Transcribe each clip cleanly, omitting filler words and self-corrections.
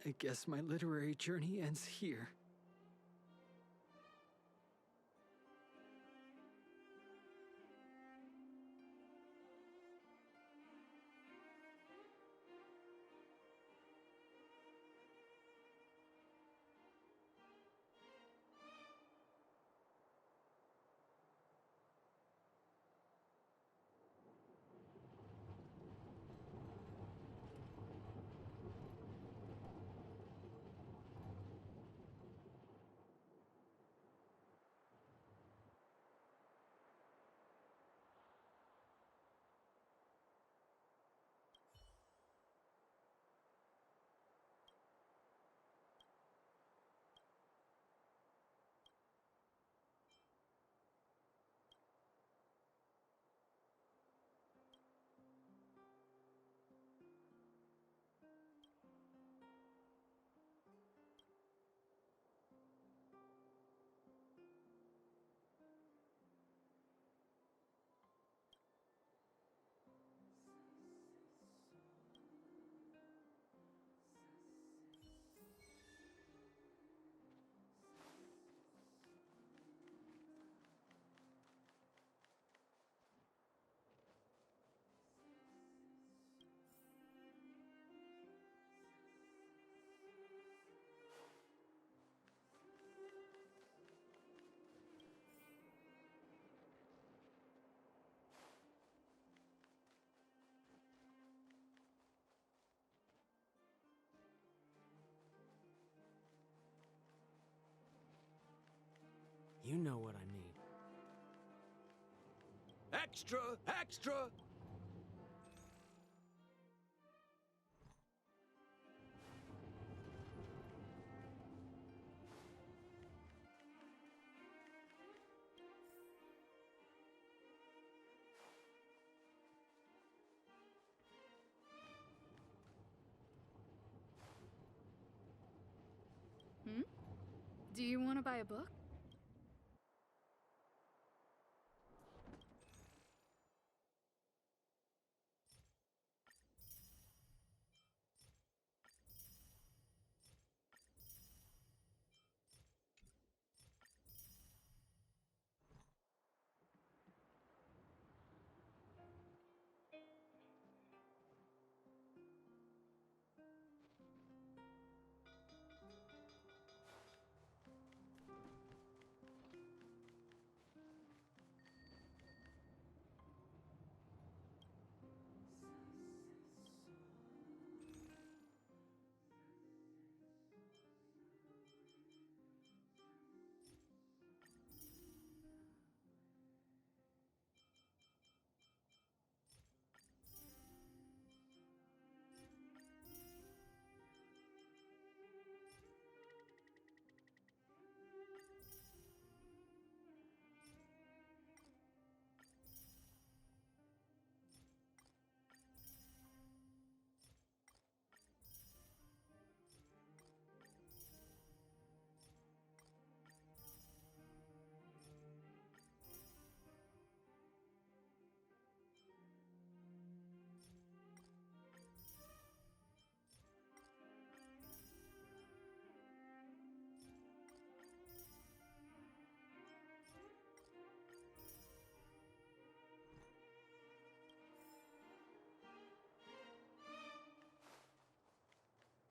I guess my literary journey ends here. You know what I mean. Extra! Extra! Do you want to buy a book?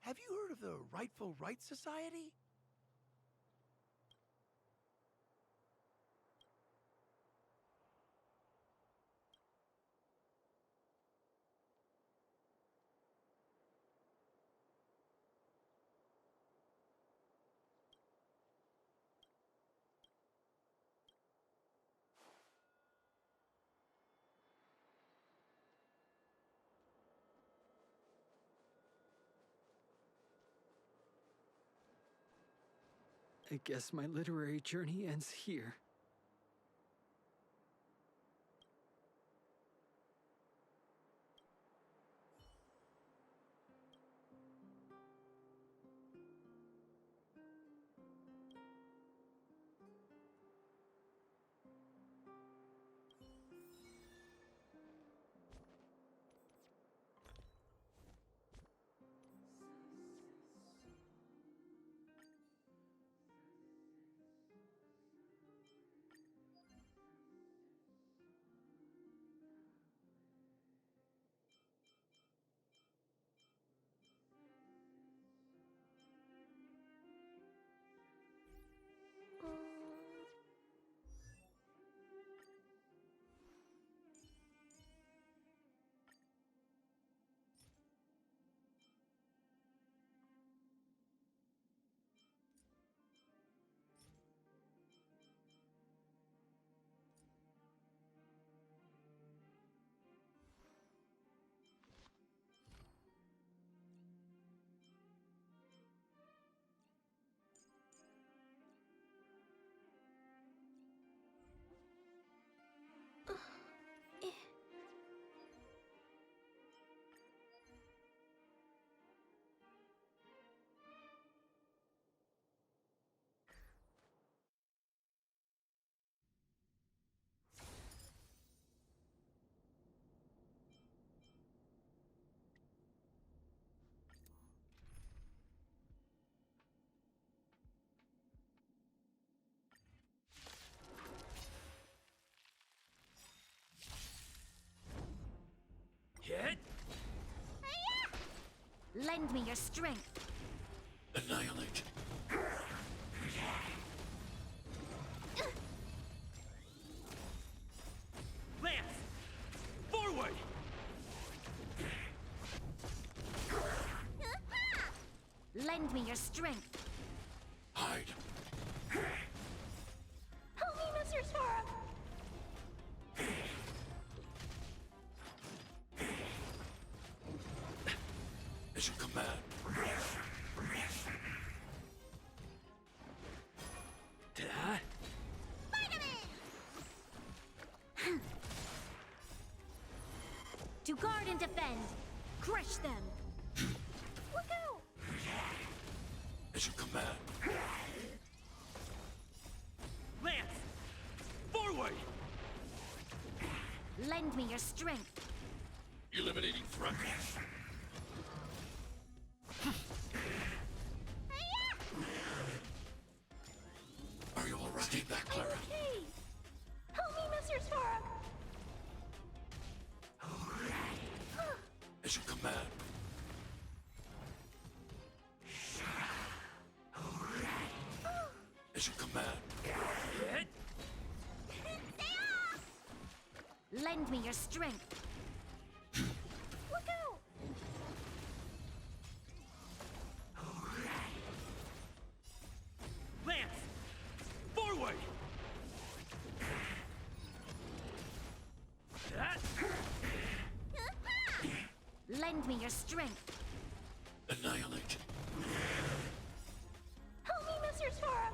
Have you heard of the Rightful Rights Society? I guess my literary journey ends here. Lend me your strength. Annihilate. Lance! Forward! Lend me your strength. Hide. Help me, Mr. Sora. As you command. Dad? To guard and defend. Crush them. Look out! As you command. Lance! Forward! Lend me your strength. Eliminating threat. Are you all right? Stay back, Clara. Okay. Help me, Mr. Sora. As you command. As you command. Hit! Lend me your strength. Look out! Lance! Forward! That! Lend me your strength. Annihilate. Help me, Mr. Sora.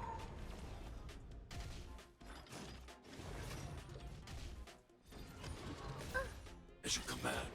As you command.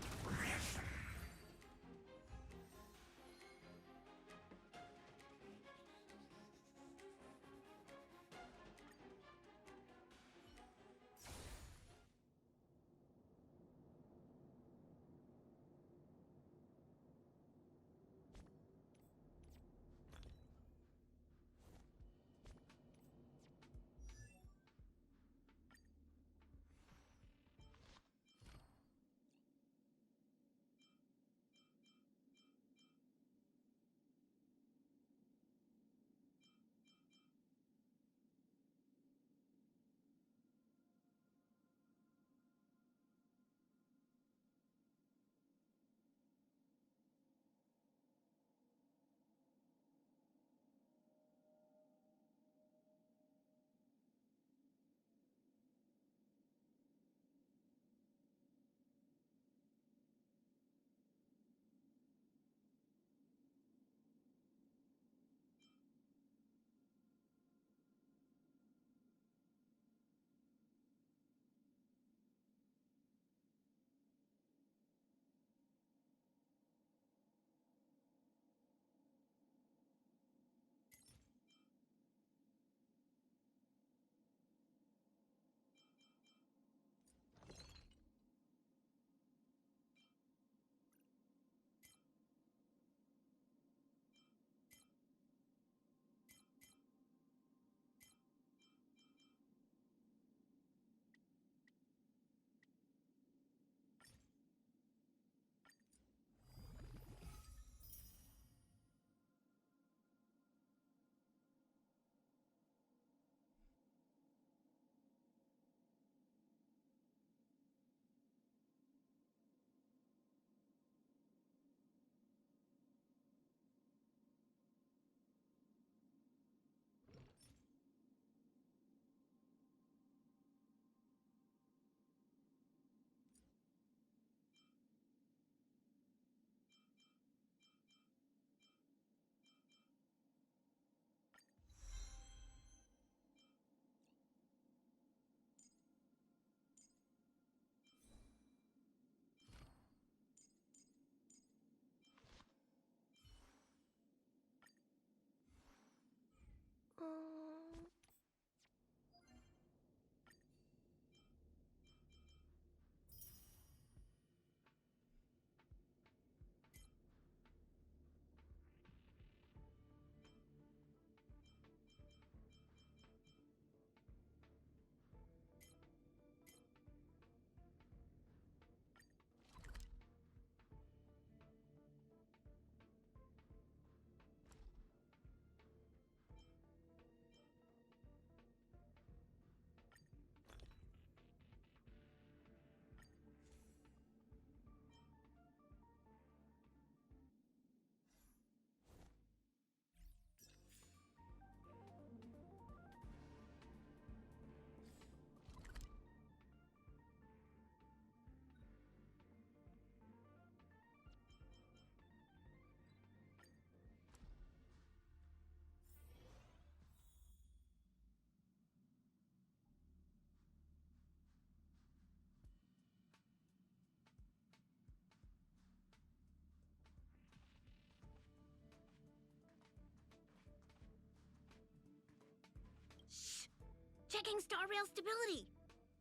checking star rail stability.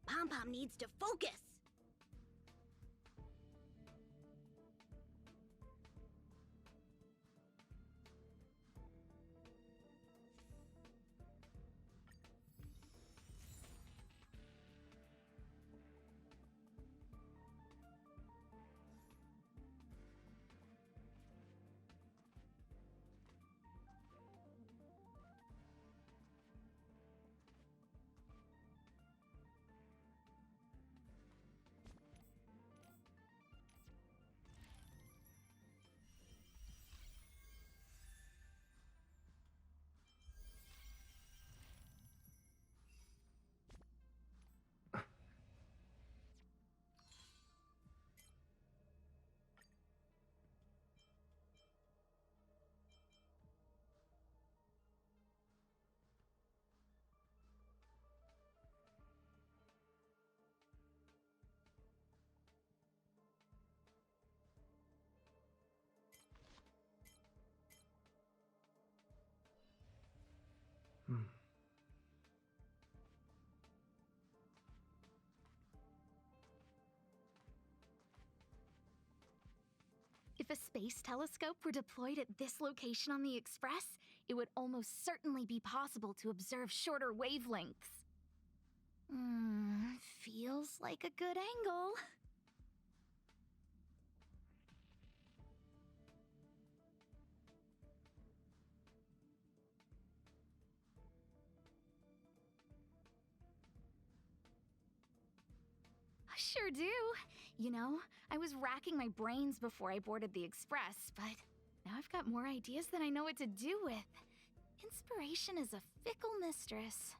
Pom-Pom needs to focus. If a space telescope were deployed at this location on the Express, it would almost certainly be possible to observe shorter wavelengths. Feels like a good angle. I sure do. You know, I was racking my brains before I boarded the Express, but now I've got more ideas than I know what to do with. Inspiration is a fickle mistress.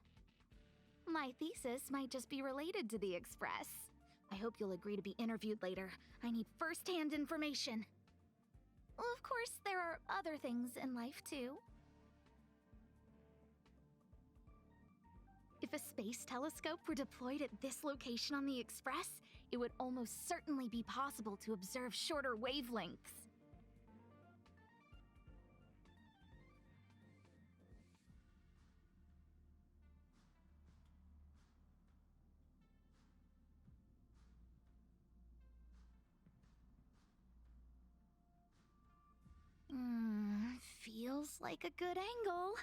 My thesis might just be related to the Express. I hope you'll agree to be interviewed later. I need first-hand information. Well, of course, there are other things in life, too. If a space telescope were deployed at this location on the Express, it would almost certainly be possible to observe shorter wavelengths. Feels like a good angle.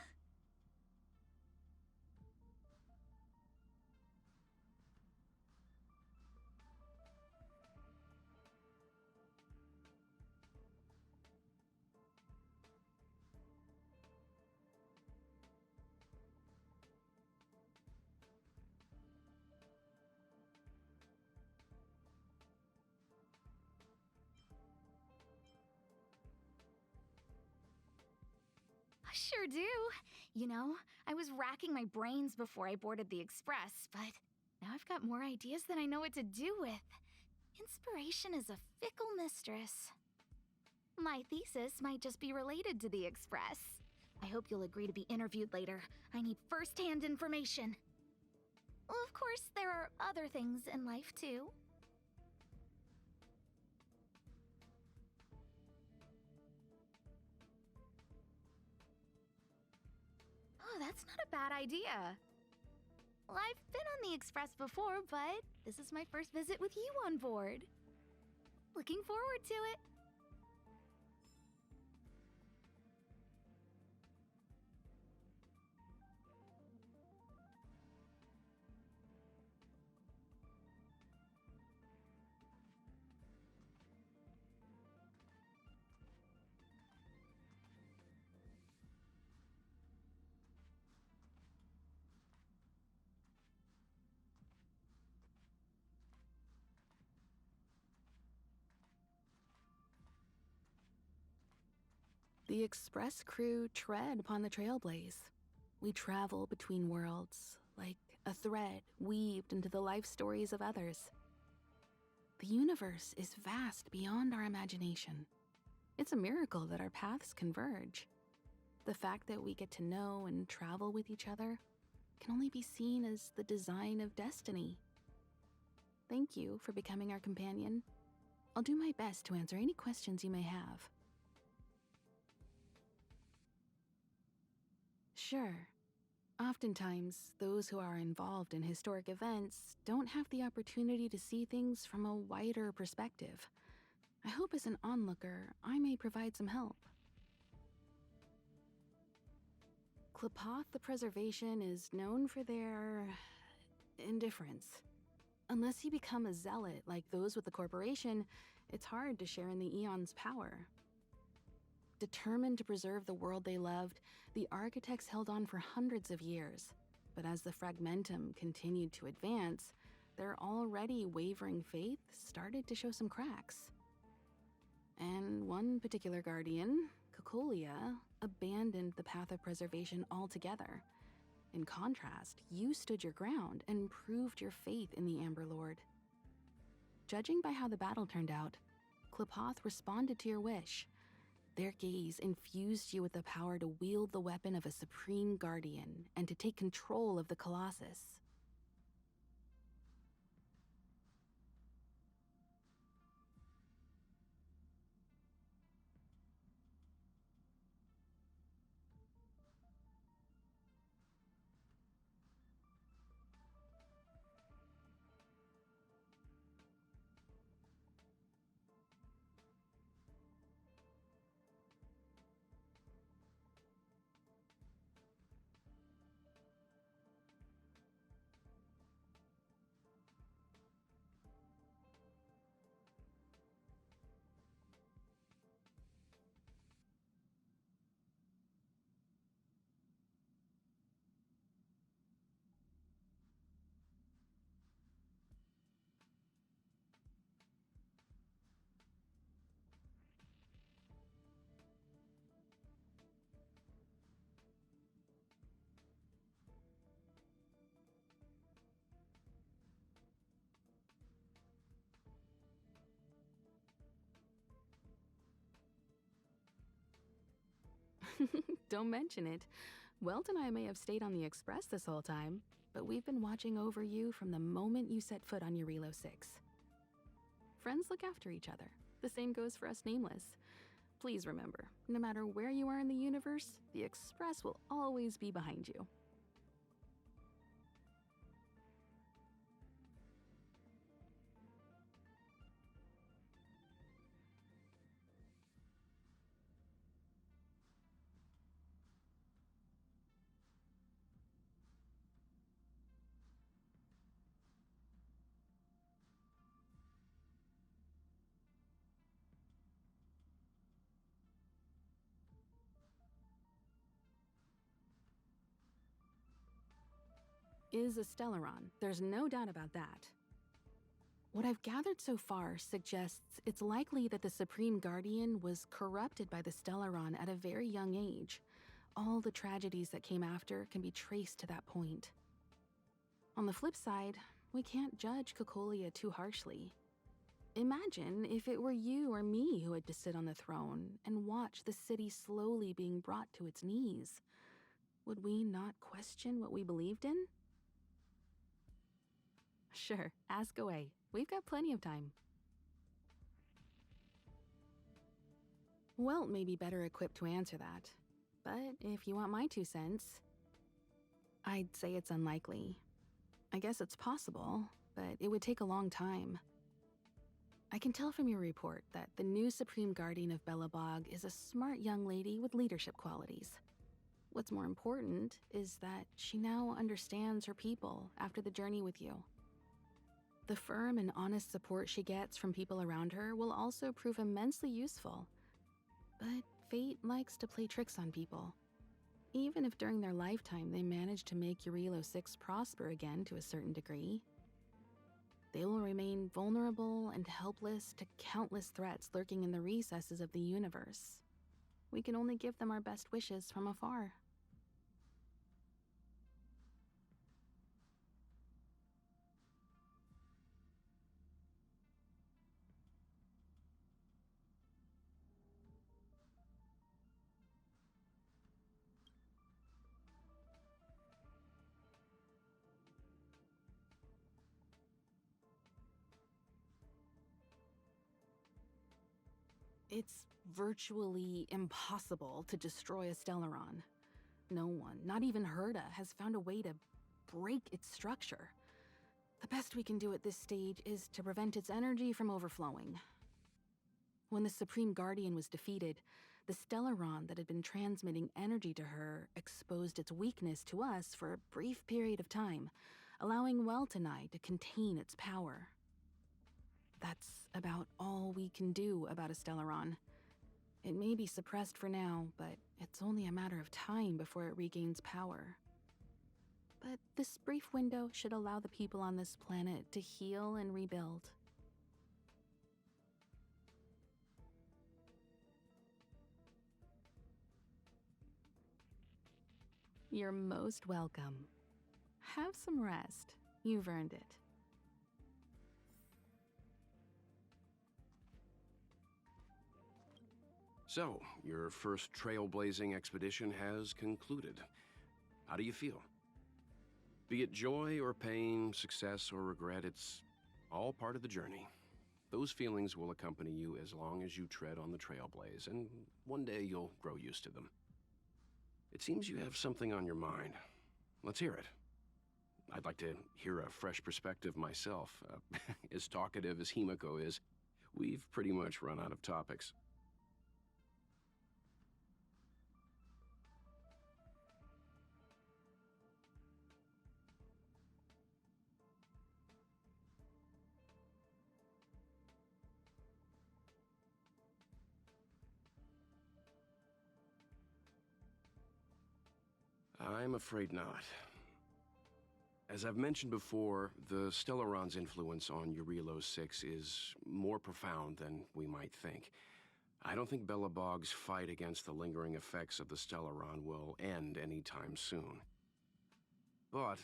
I sure do. You know, I was racking my brains before I boarded the Express, but now I've got more ideas than I know what to do with. Inspiration is a fickle mistress. My thesis might just be related to the Express. I hope you'll agree to be interviewed later. I need first-hand information. Well, of course, there are other things in life, too. Oh, that's not a bad idea. Well, I've been on the Express before, but this is my first visit with you on board. Looking forward to it. The Express crew tread upon the trailblaze. We travel between worlds, like a thread weaved into the life stories of others. The universe is vast beyond our imagination. It's a miracle that our paths converge. The fact that we get to know and travel with each other can only be seen as the design of destiny. Thank you for becoming our companion. I'll do my best to answer any questions you may have. Sure. Oftentimes, those who are involved in historic events don't have the opportunity to see things from a wider perspective. I hope as an onlooker, I may provide some help. Klapoth the Preservation is known for their indifference. Unless you become a zealot like those with the corporation, it's hard to share in the Eon's power. Determined to preserve the world they loved, the architects held on for hundreds of years. But as the fragmentum continued to advance, their already wavering faith started to show some cracks. And one particular guardian, Cocolia, abandoned the path of preservation altogether. In contrast, you stood your ground and proved your faith in the Amber Lord. Judging by how the battle turned out, Klapoth responded to your wish. Their gaze infused you with the power to wield the weapon of a supreme guardian and to take control of the Colossus. Don't mention it. Welt and I may have stayed on the Express this whole time, but we've been watching over you from the moment you set foot on Eurilo 6. Friends look after each other. The same goes for us Nameless. Please remember, no matter where you are in the universe, the Express will always be behind you. Is a Stellaron, there's no doubt about that. What I've gathered so far suggests it's likely that the Supreme Guardian was corrupted by the Stellaron at a very young age. All the tragedies that came after can be traced to that point. On the flip side, we can't judge Cocolia too harshly. Imagine if it were you or me who had to sit on the throne and watch the city slowly being brought to its knees. Would we not question what we believed in? Sure, ask away. We've got plenty of time. Welt may be better equipped to answer that, but if you want my 2 cents, I'd say it's unlikely. I guess it's possible, but it would take a long time. I can tell from your report that the new Supreme Guardian of Belobog is a smart young lady with leadership qualities. What's more important is that she now understands her people after the journey with you. The firm and honest support she gets from people around her will also prove immensely useful. But fate likes to play tricks on people. Even if during their lifetime they manage to make Eurilo 6 prosper again to a certain degree, they will remain vulnerable and helpless to countless threats lurking in the recesses of the universe. We can only give them our best wishes from afar. It's virtually impossible to destroy a Stellaron. No one, not even Herda, has found a way to break its structure. The best we can do at this stage is to prevent its energy from overflowing. When the Supreme Guardian was defeated, the Stellaron that had been transmitting energy to her exposed its weakness to us for a brief period of time, allowing Weltanai to contain its power. That's about all we can do about a Stellaron. It may be suppressed for now, but it's only a matter of time before it regains power. But this brief window should allow the people on this planet to heal and rebuild. You're most welcome. Have some rest. You've earned it. So, your first trailblazing expedition has concluded. How do you feel? Be it joy or pain, success or regret, it's all part of the journey. Those feelings will accompany you as long as you tread on the trailblaze, and one day you'll grow used to them. It seems you have something on your mind. Let's hear it. I'd like to hear a fresh perspective myself. As talkative as Himiko is, we've pretty much run out of topics. I'm afraid not. As I've mentioned before, the Stellaron's influence on Eurelo 6 is more profound than we might think. I don't think Belobog's fight against the lingering effects of the Stellaron will end anytime soon. But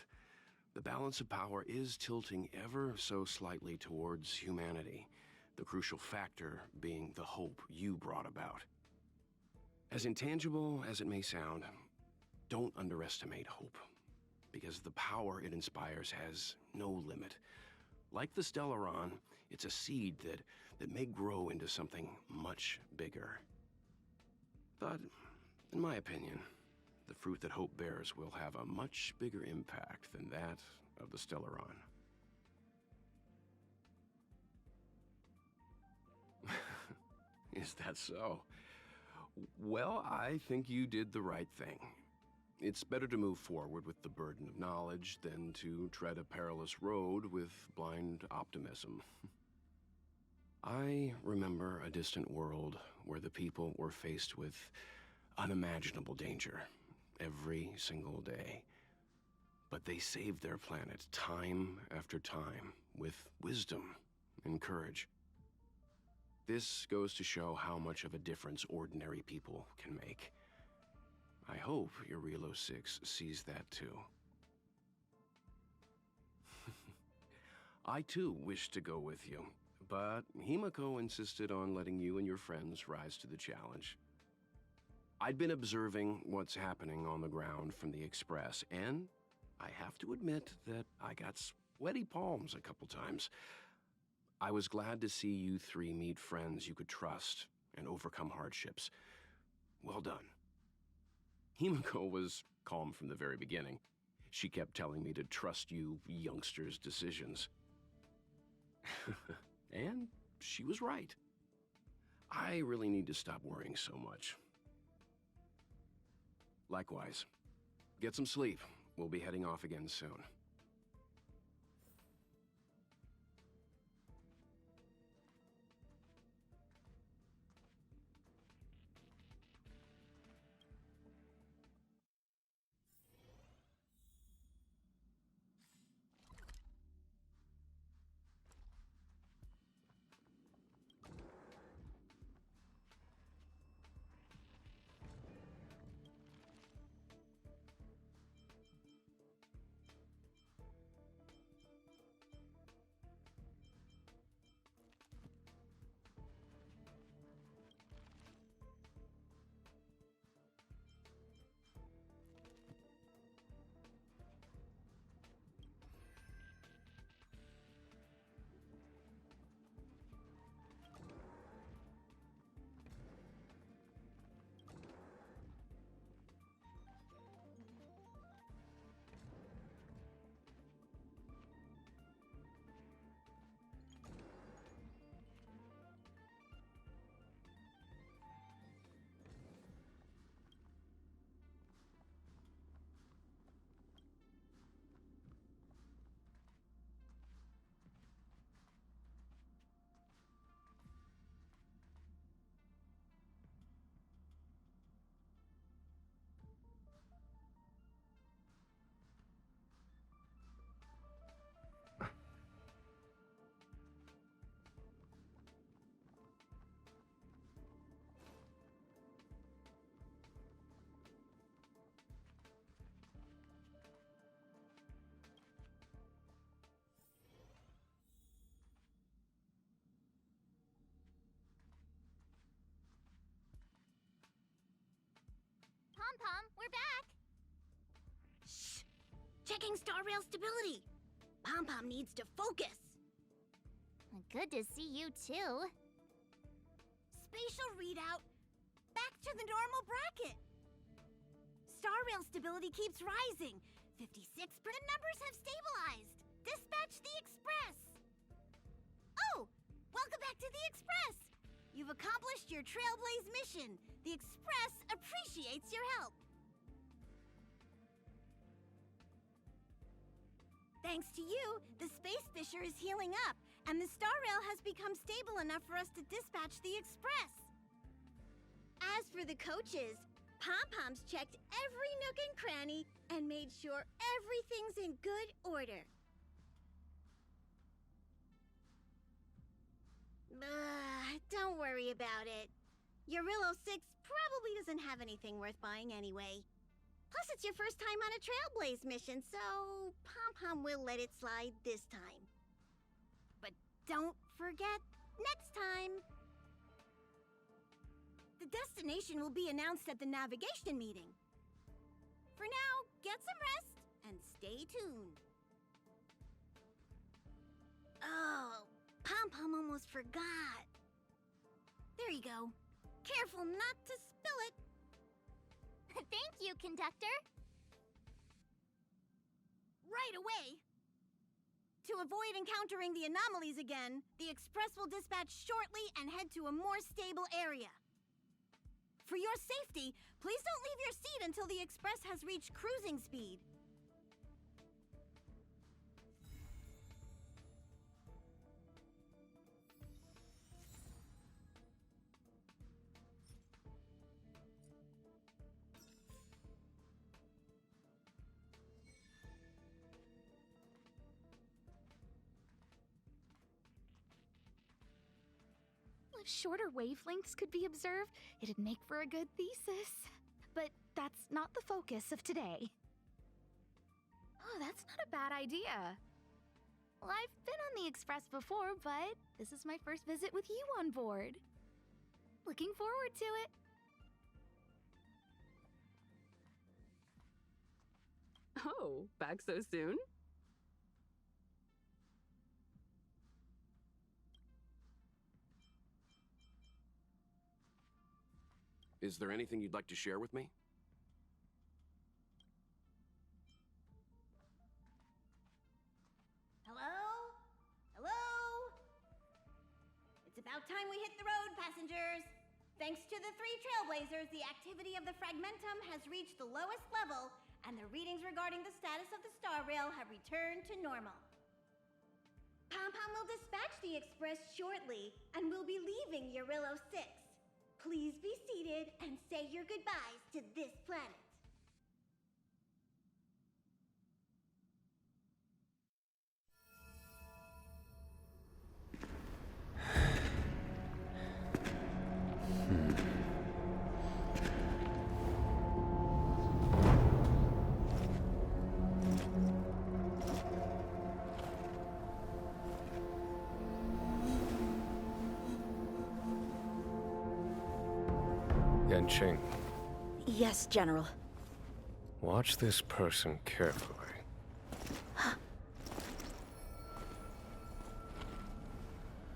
the balance of power is tilting ever so slightly towards humanity, the crucial factor being the hope you brought about. As intangible as it may sound, don't underestimate hope, because the power it inspires has no limit. Like the Stellaron, it's a seed that may grow into something much bigger. But, in my opinion, the fruit that hope bears will have a much bigger impact than that of the Stellaron. Is that so? Well, I think you did the right thing. It's better to move forward with the burden of knowledge than to tread a perilous road with blind optimism. I remember a distant world where the people were faced with unimaginable danger every single day. But they saved their planet time after time with wisdom and courage. This goes to show how much of a difference ordinary people can make. I hope Eurelo 6 sees that too. I too wish to go with you, but Himiko insisted on letting you and your friends rise to the challenge. I'd been observing what's happening on the ground from the Express, and I have to admit that I got sweaty palms a couple times. I was glad to see you three meet friends you could trust and overcome hardships. Well done. Himiko was calm from the very beginning. She kept telling me to trust you youngsters' decisions. And she was right. I really need to stop worrying so much. Likewise. Get some sleep. We'll be heading off again soon. we're back! Shh! Checking star rail stability! Pom-Pom needs to focus! Good to see you too. Spatial readout, back to the normal bracket! Star rail stability keeps rising. 56%. The numbers have stabilized. Dispatch the Express! Oh! Welcome back to the Express! You've accomplished your Trailblaze mission. The Express appreciates your help. Thanks to you, the Space Fisher is healing up, and the Star Rail has become stable enough for us to dispatch the Express. As for the coaches, Pom-Pom's checked every nook and cranny and made sure everything's in good order. Don't worry about it. Eurillo 6 probably doesn't have anything worth buying anyway. Plus, it's your first time on a Trailblaze mission, so Pom-Pom will let it slide this time. But don't forget, next time! The destination will be announced at the navigation meeting. For now, get some rest and stay tuned. Oh, Pom-Pom almost forgot. There you go. Careful not to spill it. Thank you, conductor. Right away. To avoid encountering the anomalies again, the Express will dispatch shortly and head to a more stable area. For your safety, please don't leave your seat until the Express has reached cruising speed. If shorter wavelengths could be observed, it'd make for a good thesis. But that's not the focus of today. Oh, that's not a bad idea. Well, I've been on the Express before, but this is my first visit with you on board. Looking forward to it. Oh, back so soon? Is there anything you'd like to share with me? Hello? Hello? It's about time we hit the road, passengers. Thanks to the 3 Trailblazers, the activity of the Fragmentum has reached the lowest level, and the readings regarding the status of the Star Rail have returned to normal. Pom-Pom will dispatch the Express shortly, and will be leaving Eurillo 6. Please be seated and say your goodbyes to this planet. Yanqing, Yes, General. watch this person carefully.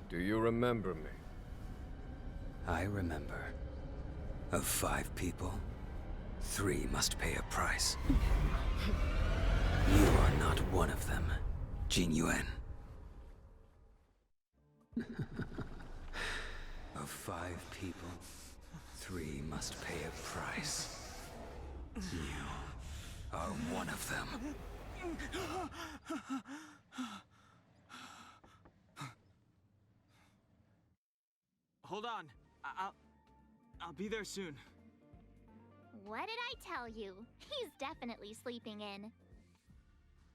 Do you remember me? I remember. Of 5 people, 3 must pay a price. You are not one of them, Jin Yuan. Of 5 people, 3 must pay a price. You are one of them. Hold on. I'll be there soon. What did I tell you? He's definitely sleeping in.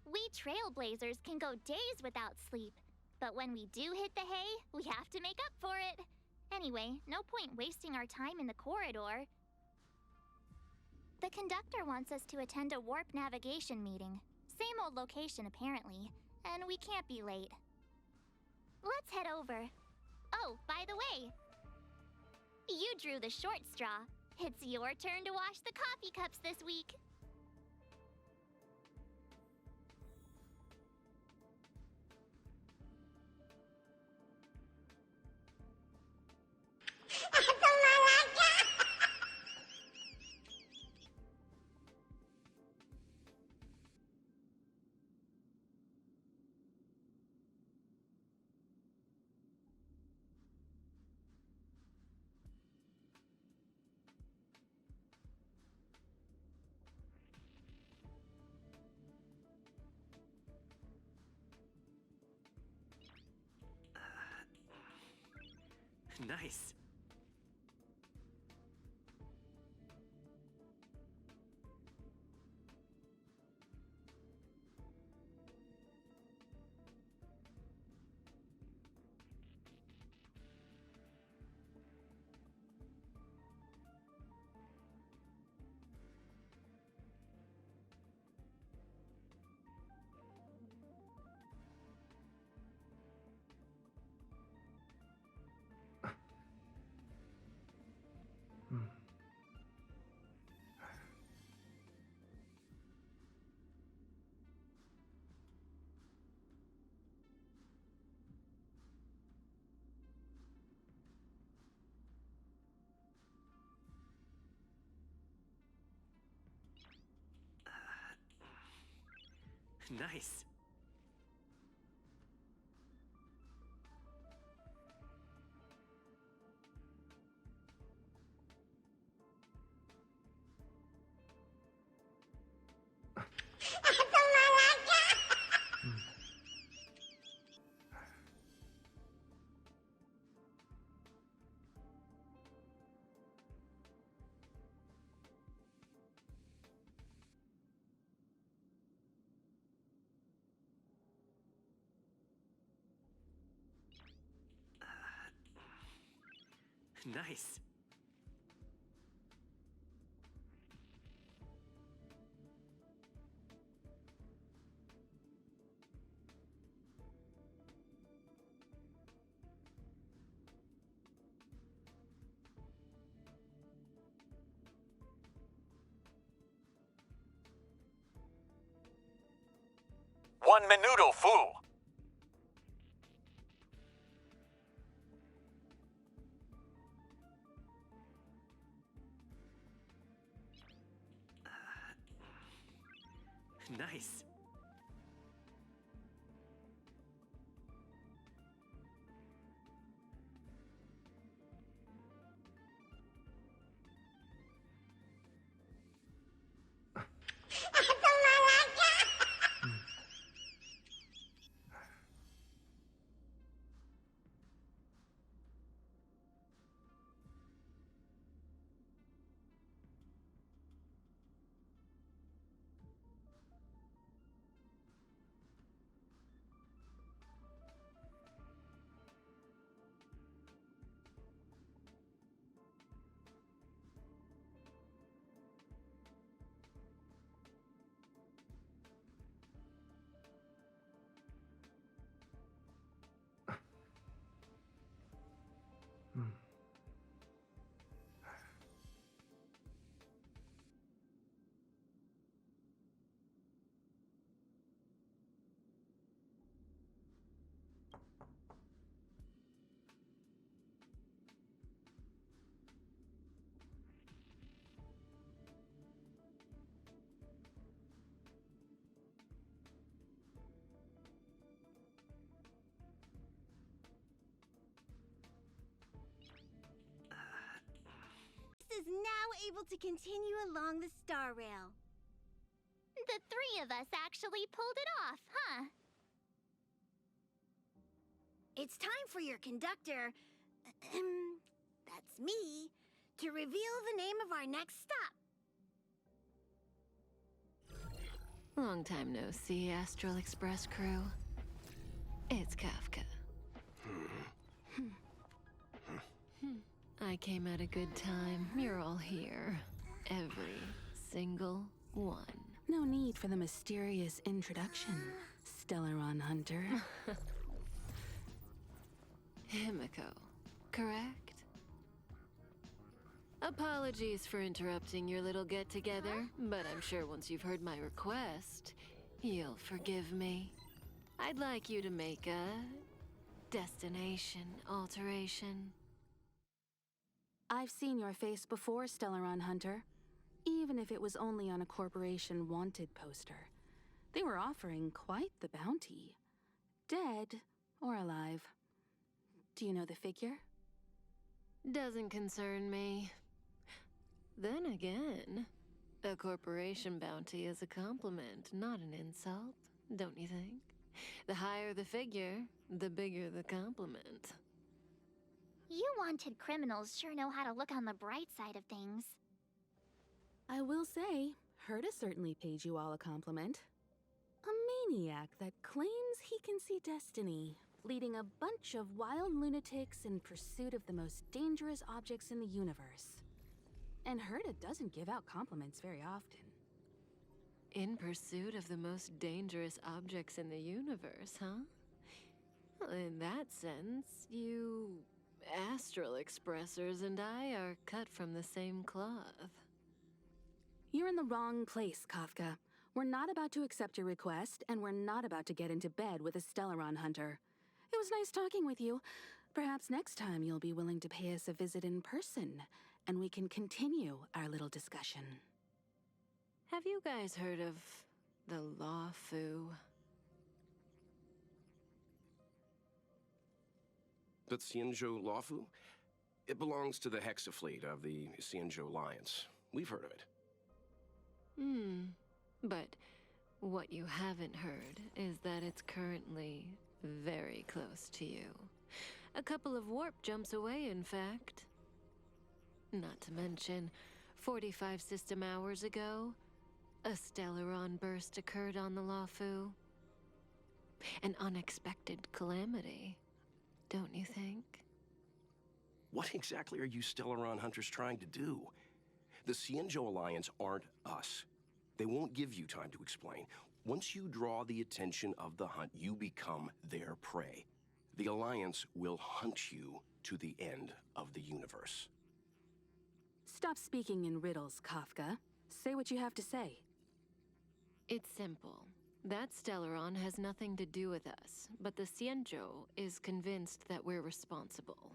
We Trailblazers can go days without sleep, but when we do hit the hay, we have to make up for it. Anyway, no point wasting our time in the corridor. The conductor wants us to attend a warp navigation meeting. Same old location, apparently, and we can't be late. Let's head over. Oh, by the way, you drew the short straw. It's your turn to wash the coffee cups this week. Nice. Nice. Nice. One minuto, fool! Nice. Is now able to continue along the star rail. The three of us actually pulled it off, huh? It's time for your conductor, that's me, to reveal the name of our next stop. Long time no see, Astral Express crew. It's Kafka. I came at a good time. You're all here. Every single one. No need for the mysterious introduction, Stellaron Hunter. Himiko, correct? Apologies for interrupting your little get-together, but I'm sure once you've heard my request, you'll forgive me. I'd like you to make a destination alteration. I've seen your face before, Stellaron Hunter. Even if it was only on a corporation wanted poster. They were offering quite the bounty. Dead or alive. Do you know the figure? Doesn't concern me. Then again, a corporation bounty is a compliment, not an insult, don't you think? The higher the figure, the bigger the compliment. You wanted criminals sure know how to look on the bright side of things. I will say, Herta certainly paid you all a compliment. A maniac that claims he can see destiny, leading a bunch of wild lunatics in pursuit of the most dangerous objects in the universe. And Herta doesn't give out compliments very often. In pursuit of the most dangerous objects in the universe, huh? Well, in that sense, you astral expressors and I are cut from the same cloth. You're in the wrong place, Kafka. We're not about to accept your request, and we're not about to get into bed with a Stellaron Hunter. It was nice talking with you. Perhaps next time you'll be willing to pay us a visit in person, and we can continue our little discussion. Have you guys heard of the Law Fu? The Xianzhou Lawfu? It belongs to the Hexafleet of the Xianzhou Alliance. We've heard of it. But what you haven't heard is that it's currently very close to you. A couple of warp jumps away, in fact. Not to mention, 45 system hours ago, a Stellaron burst occurred on the Lawfu. An unexpected calamity, don't you think? What exactly are you Stellaron Hunters trying to do? The Xianzhou Alliance aren't us. They won't give you time to explain. Once you draw the attention of the hunt, you become their prey. The Alliance will hunt you to the end of the universe. Stop speaking in riddles, Kafka. Say what you have to say. It's simple. That Stellaron has nothing to do with us, but the Xianzhou is convinced that we're responsible.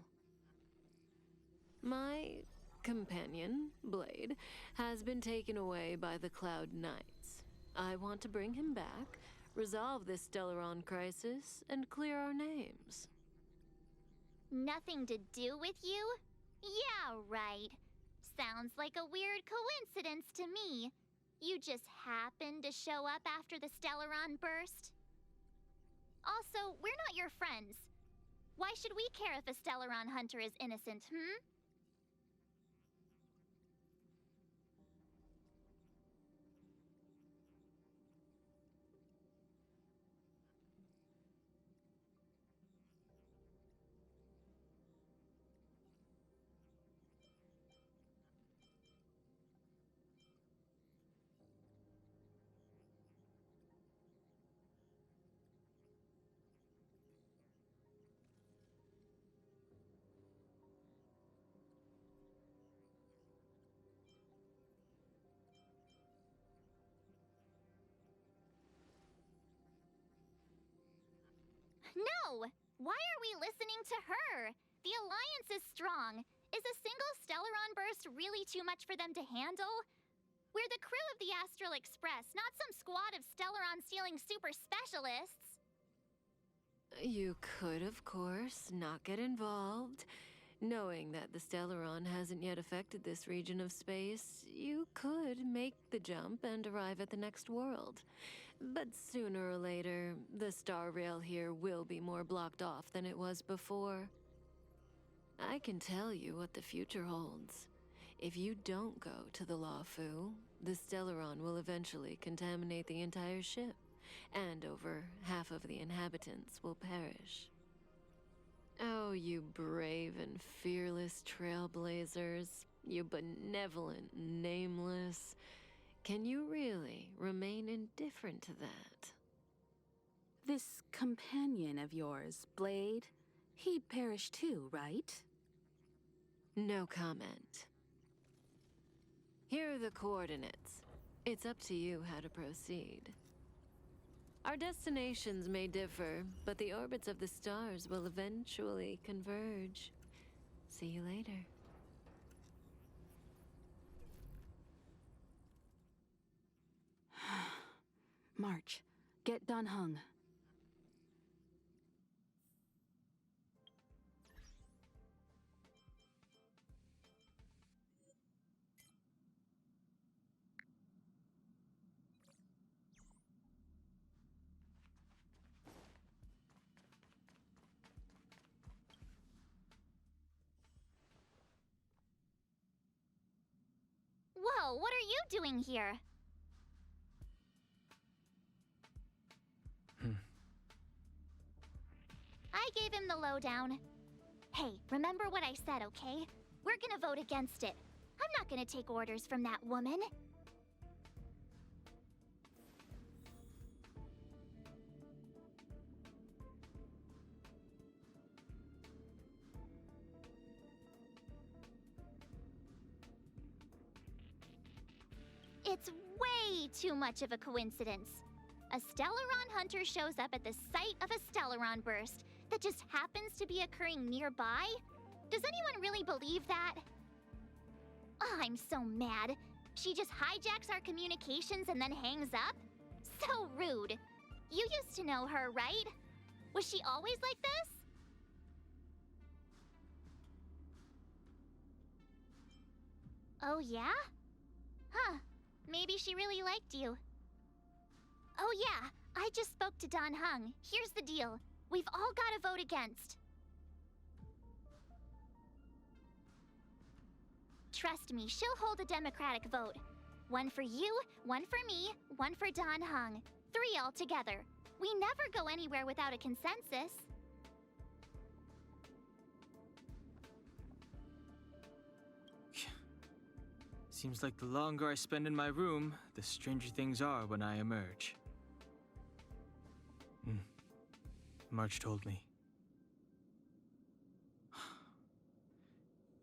My companion, Blade, has been taken away by the Cloud Knights. I want to bring him back, resolve this Stellaron crisis, and clear our names. Nothing to do with you? Yeah, right. Sounds like a weird coincidence to me. You just happened to show up after the Stellaron burst? Also, we're not your friends. Why should we care if a Stellaron Hunter is innocent, No! Why are we listening to her? The Alliance is strong. Is a single Stellaron burst really too much for them to handle? We're the crew of the Astral Express, not some squad of Stellaron-stealing super specialists. You could, of course, not get involved. Knowing that the Stellaron hasn't yet affected this region of space, you could make the jump and arrive at the next world. But sooner or later, the star rail here will be more blocked off than it was before. I can tell you what the future holds. If you don't go to the Lawfu, the Stellaron will eventually contaminate the entire ship, and over half of the inhabitants will perish. Oh, you brave and fearless trailblazers, you benevolent nameless. Can you really remain indifferent to that? This companion of yours, Blade, he'd perish too, right? No comment. Here are the coordinates. It's up to you how to proceed. Our destinations may differ, but the orbits of the stars will eventually converge. See you later. March, get done hung. Whoa, what are you doing here? I gave him the lowdown. Hey, remember what I said, okay? We're gonna vote against it. I'm not gonna take orders from that woman. It's way too much of a coincidence. A Stellaron hunter shows up at the site of a Stellaron burst that just happens to be occurring nearby? Does anyone really believe that? Oh, I'm so mad. She just hijacks our communications and then hangs up? So rude. You used to know her, right? Was she always like this? Oh, yeah? Huh. Maybe she really liked you. Oh yeah, I just spoke to Don Hung. Here's the deal. We've all got to vote against. Trust me, she'll hold a democratic vote. One for you, one for me, one for Don Hung. 3 all together. We never go anywhere without a consensus. Seems like the longer I spend in my room, the stranger things are when I emerge. March told me.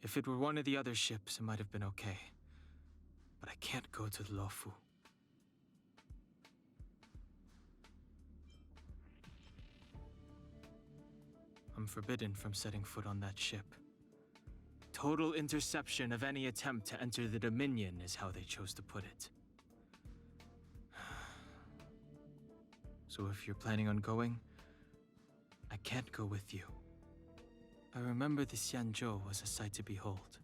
If it were one of the other ships, it might have been okay. But I can't go to the Lofu. I'm forbidden from setting foot on that ship. Total interception of any attempt to enter the Dominion is how they chose to put it. So if you're planning on going, I can't go with you. I remember the Xianzhou was a sight to behold.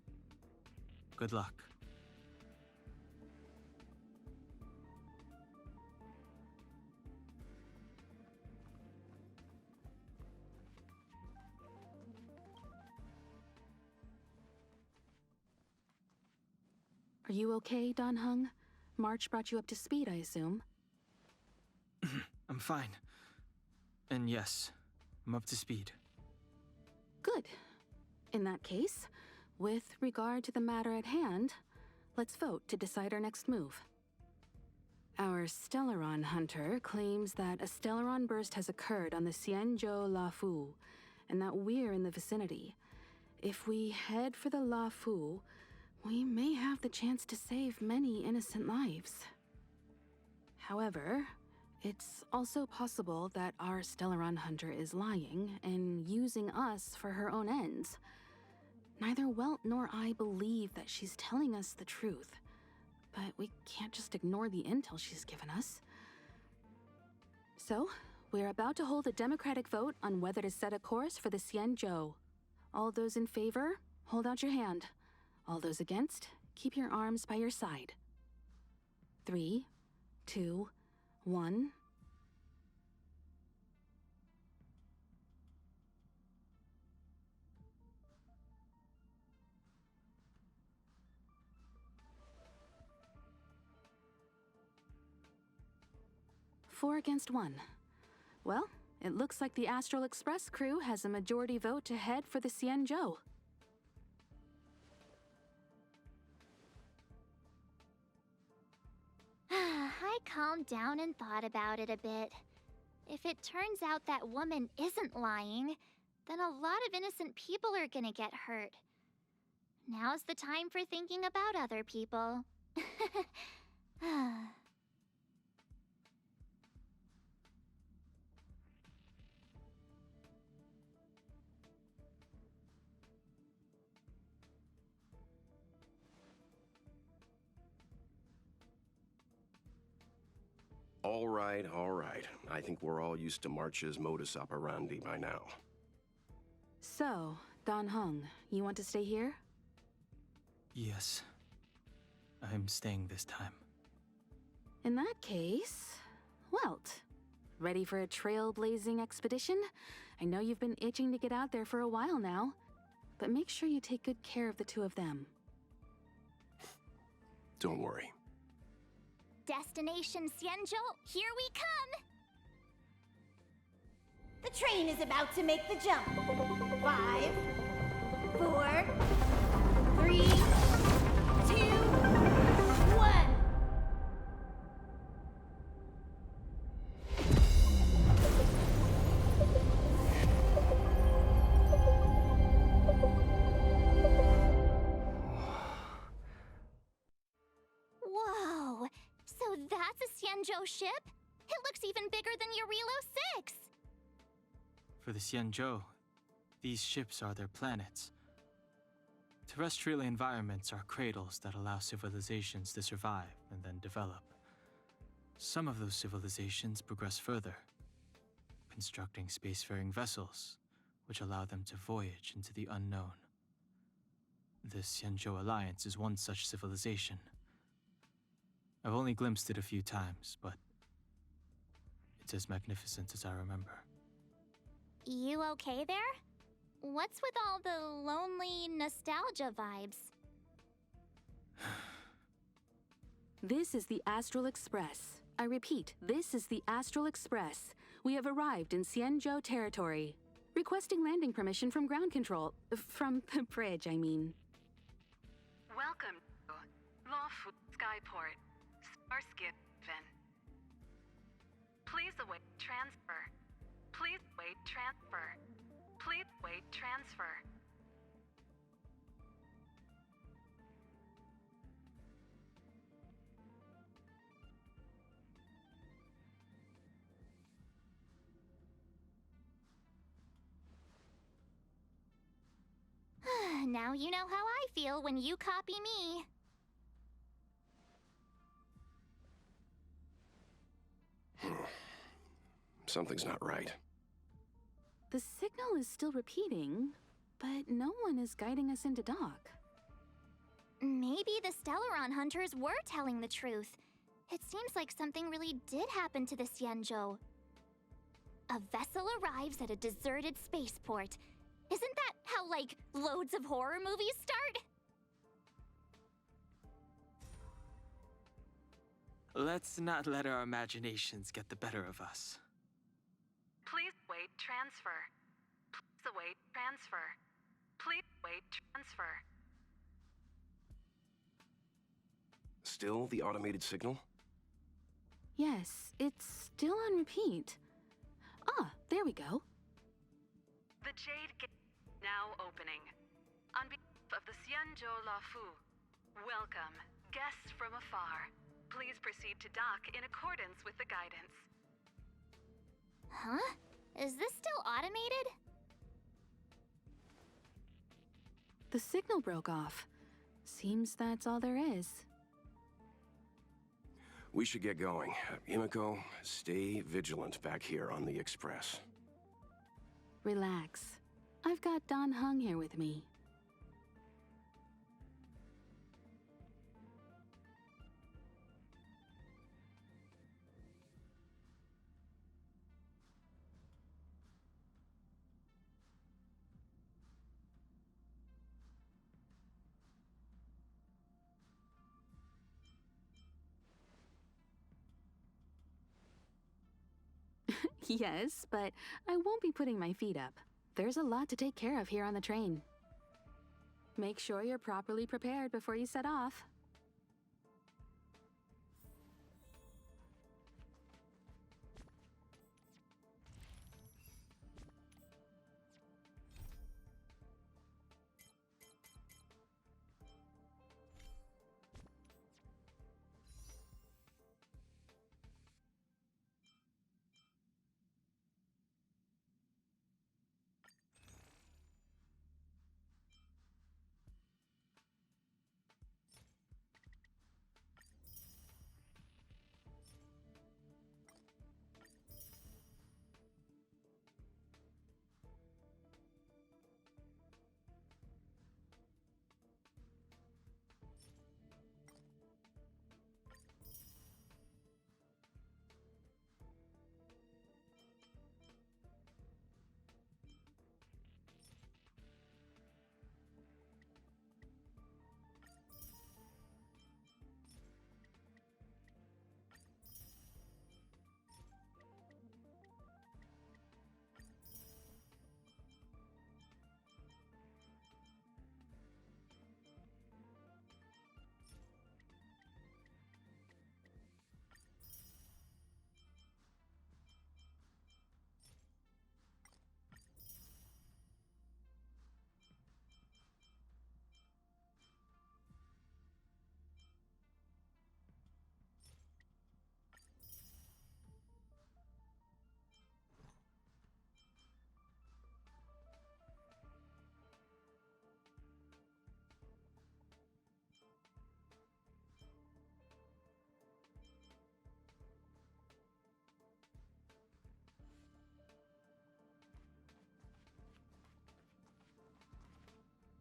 Good luck. Are you okay, Don Hung? March brought you up to speed, I assume. I'm fine. And yes, I'm up to speed. Good. In that case, with regard to the matter at hand, let's vote to decide our next move. Our Stellaron hunter claims that a Stellaron burst has occurred on the Xianzhou Lafu, and that we're in the vicinity. If we head for the Lafu, we may have the chance to save many innocent lives. However, it's also possible that our Stellaron hunter is lying and using us for her own ends. Neither Welt nor I believe that she's telling us the truth, but we can't just ignore the intel she's given us. So, we're about to hold a democratic vote on whether to set a course for the Xianzhou. All those in favor, hold out your hand. All those against, keep your arms by your side. 3, 2, 1. Four against 1. Well, it looks like the Astral Express crew has a majority vote to head for the Xianzhou. I calmed down and thought about it a bit. If it turns out that woman isn't lying, then a lot of innocent people are gonna get hurt. Now's the time for thinking about other people. All right, all right. I think we're all used to March's modus operandi by now. So, Don Hung, you want to stay here? Yes. I'm staying this time. In that case, Welt, ready for a trailblazing expedition? I know you've been itching to get out there for a while now, but make sure you take good care of the two of them. Don't worry. Destination Xianzhou, here we come! The train is about to make the jump. 5, 4, 3, 2, 1. Whoa! So that's a Xianzhou ship? It looks even bigger than Eurilo 6! For the Xianzhou, these ships are their planets. Terrestrial environments are cradles that allow civilizations to survive and then develop. Some of those civilizations progress further, constructing spacefaring vessels, which allow them to voyage into the unknown. The Xianzhou Alliance is one such civilization. I've only glimpsed it a few times, but it's as magnificent as I remember. You okay there? What's with all the lonely nostalgia vibes? This is the Astral Express. I repeat, this is the Astral Express. We have arrived in Xianzhou territory. Requesting landing permission from ground control. From the bridge, I mean. Welcome to Lawfu Skyport, Starskin. Please await transfer. Please wait transfer. Please wait transfer. Now you know how I feel when you copy me. Something's not right. The signal is still repeating, but no one is guiding us into dock. Maybe the Stellaron hunters were telling the truth. It seems like something really did happen to the Xianzhou. A vessel arrives at a deserted spaceport. Isn't that how, like, loads of horror movies start? Let's not let our imaginations get the better of us. Please wait transfer. Please await transfer. Please wait transfer. Still the automated signal? Yes, it's still on repeat. Ah, there we go. The Jade Gate now opening. On behalf of the Xianzhou Lawfu, welcome, guests from afar. Please proceed to dock in accordance with the guidance. Huh? Is this still automated? The signal broke off. Seems that's all there is. We should get going. Eaeniko, stay vigilant back here on the Express. Relax. I've got Don Hung here with me. Yes, but I won't be putting my feet up. There's a lot to take care of here on the train. Make sure you're properly prepared before you set off.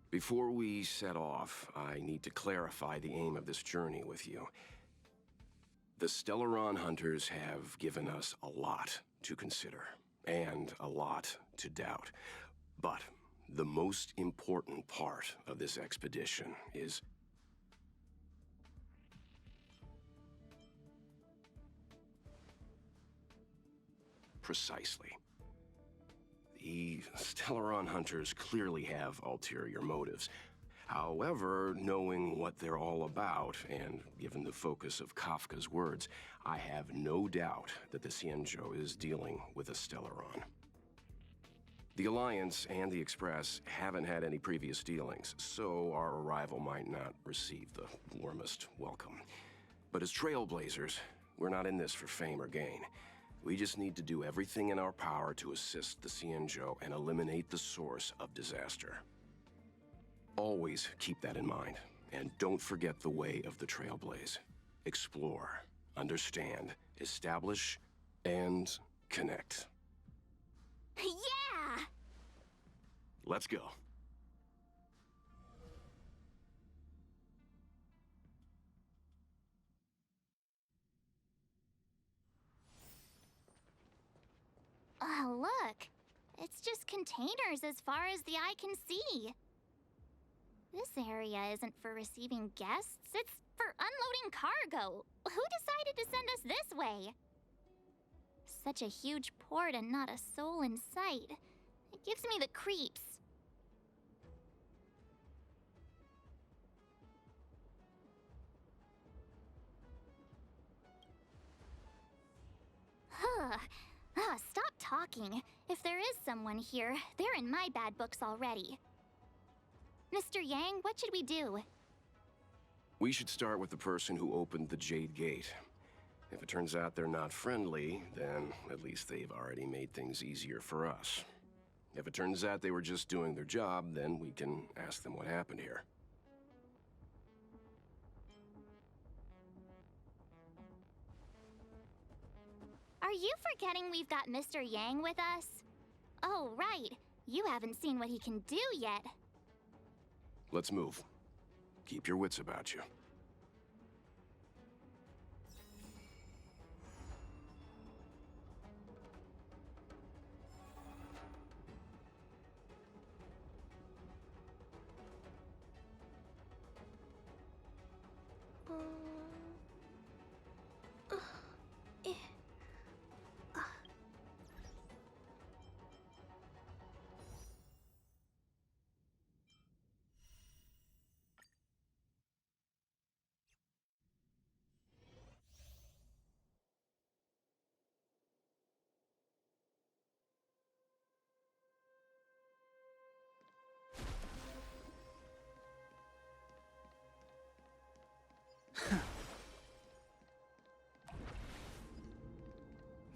Before we set off, I need to clarify the aim of this journey with you. The Stellaron hunters have given us a lot to consider, and a lot to doubt. But the most important part of this expedition is... precisely. The Stellaron hunters clearly have ulterior motives. However, knowing what they're all about, and given the focus of Kafka's words, I have no doubt that the Xianzhou is dealing with a Stellaron. The Alliance and the Express haven't had any previous dealings, so our arrival might not receive the warmest welcome. But as trailblazers, we're not in this for fame or gain. We just need to do everything in our power to assist the Xianzhou and eliminate the source of disaster. Always keep that in mind, and don't forget the way of the Trailblaze. Explore, understand, establish, and connect. Yeah! Let's go. Oh, look. It's just containers as far as the eye can see. This area isn't for receiving guests, it's for unloading cargo. Who decided to send us this way? Such a huge port and not a soul in sight. It gives me the creeps. Stop talking. If there is someone here, they're in my bad books already. Mr. Yang, what should we do? We should start with the person who opened the Jade Gate. If it turns out they're not friendly, then at least they've already made things easier for us. If it turns out they were just doing their job, then we can ask them what happened here. Are you forgetting we've got Mr. Yang with us? Oh, right. You haven't seen what he can do yet. Let's move. Keep your wits about you.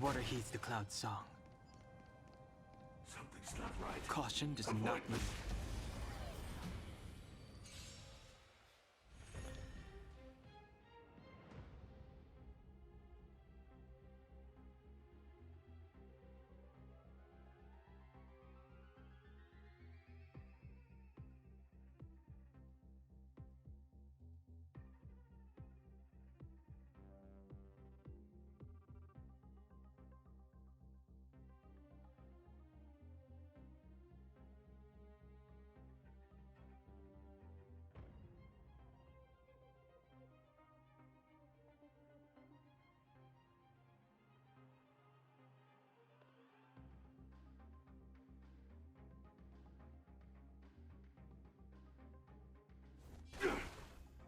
Water heeds the cloud song. Something's not right. Caution does not move.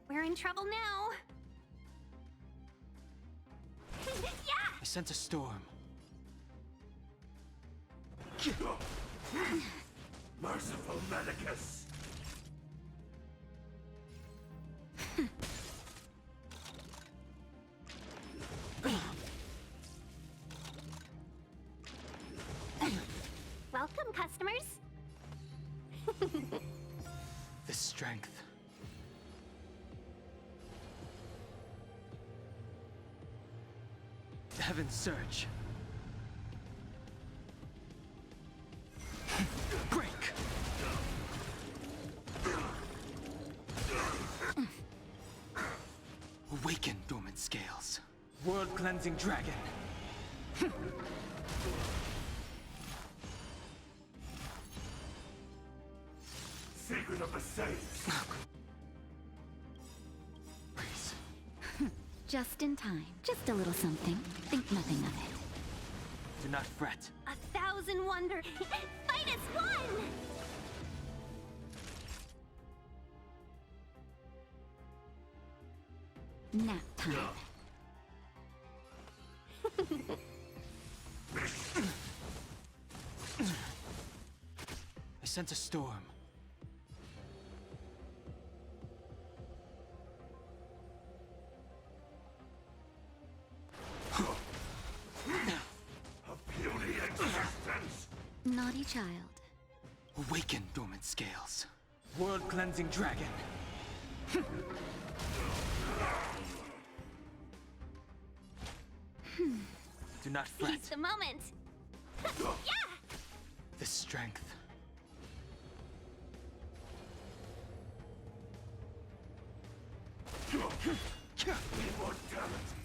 We're in trouble now. Yeah! I sense a storm. Merciful Medicus! Welcome, customers. The strength. Heaven's surge. Break. Awaken, dormant scales. World-cleansing dragon. Secret of the Saints. Please. Just in time. Just a little something. Think nothing of it. Do not fret. 1,000 wonders. Fight as one! Nap time. I sense a storm. A puny existence. Naughty child. Awaken, dormant scales. World-cleansing dragon. Do not fret. Seize the moment. Yeah! The strength. Immortality.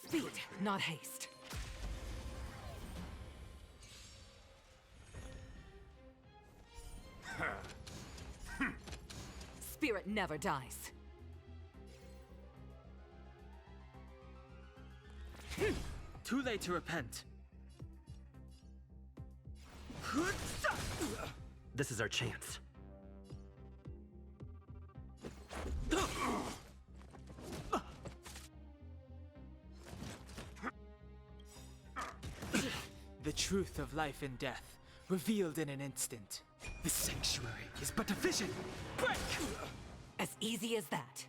Speed, not haste. Spirit never dies. Too late to repent. This is our chance. The truth of life and death, revealed in an instant. The sanctuary is but a vision. Break! As easy as that.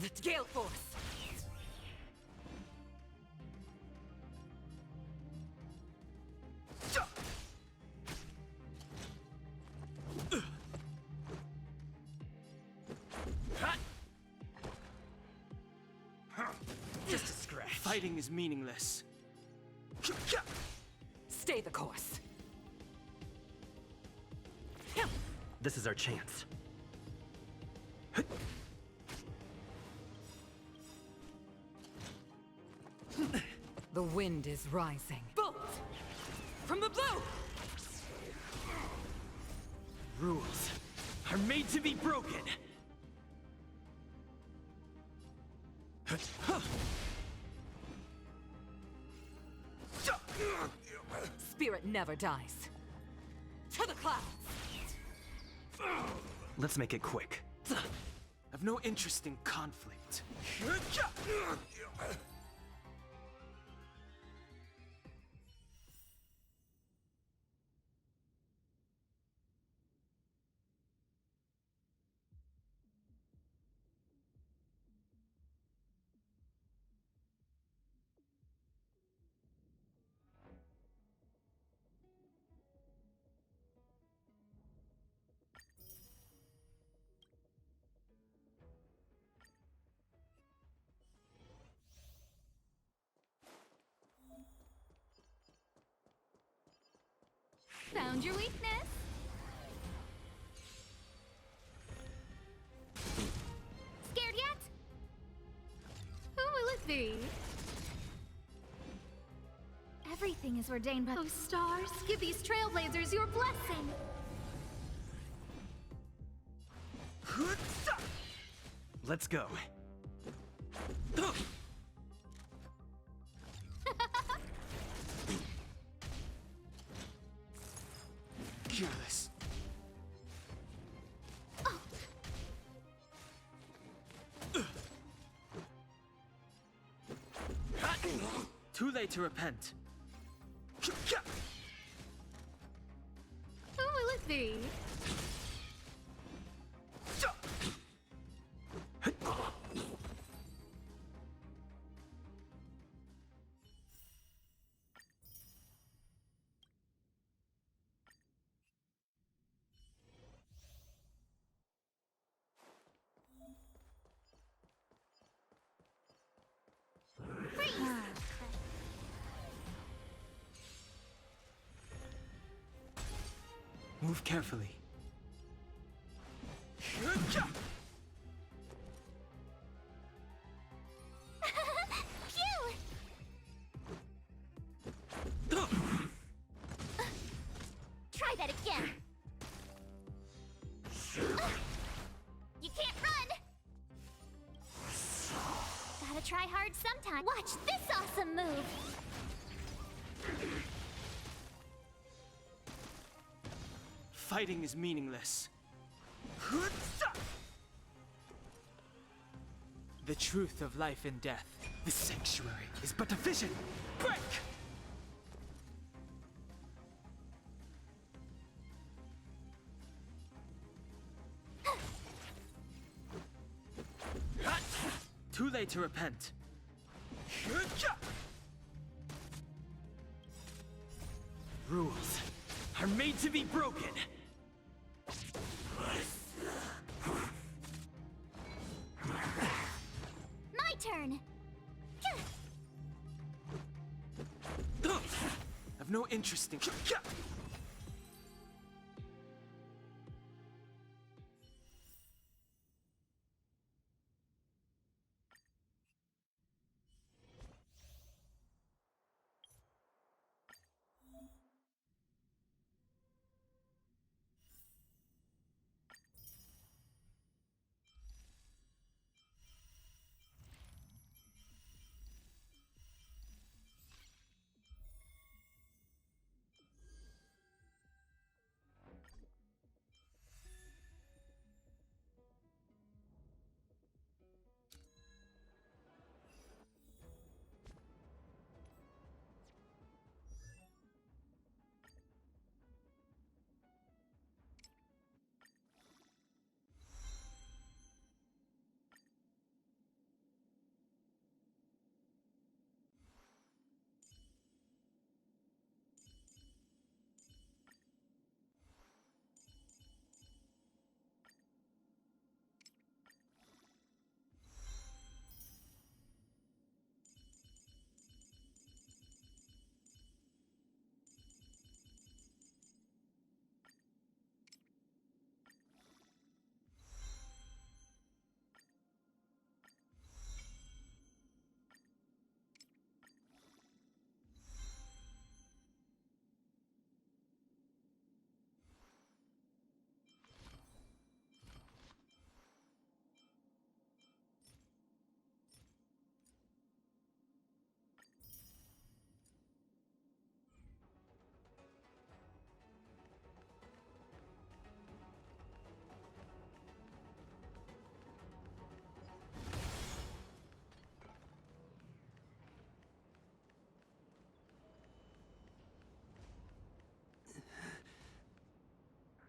The Gale Force! Just a scratch. Fighting is meaningless. Stay the course. This is our chance. The wind is rising. Bolt! From the blue! Rules are made to be broken. Spirit never dies. To the clouds! Let's make it quick. I've no interest in conflict. Found your weakness. Scared yet? Who will it be? Everything is ordained by those stars. Give these trailblazers your blessing. Let's go. Careless. Too late to repent. Who will it be? Move carefully. Try that again. You can't run. Gotta try hard sometime. Watch this awesome move. Fighting is meaningless. The truth of life and death. The sanctuary is but a vision. Break! Too late to repent. Rules are made to be broken. My turn. I've no interest in.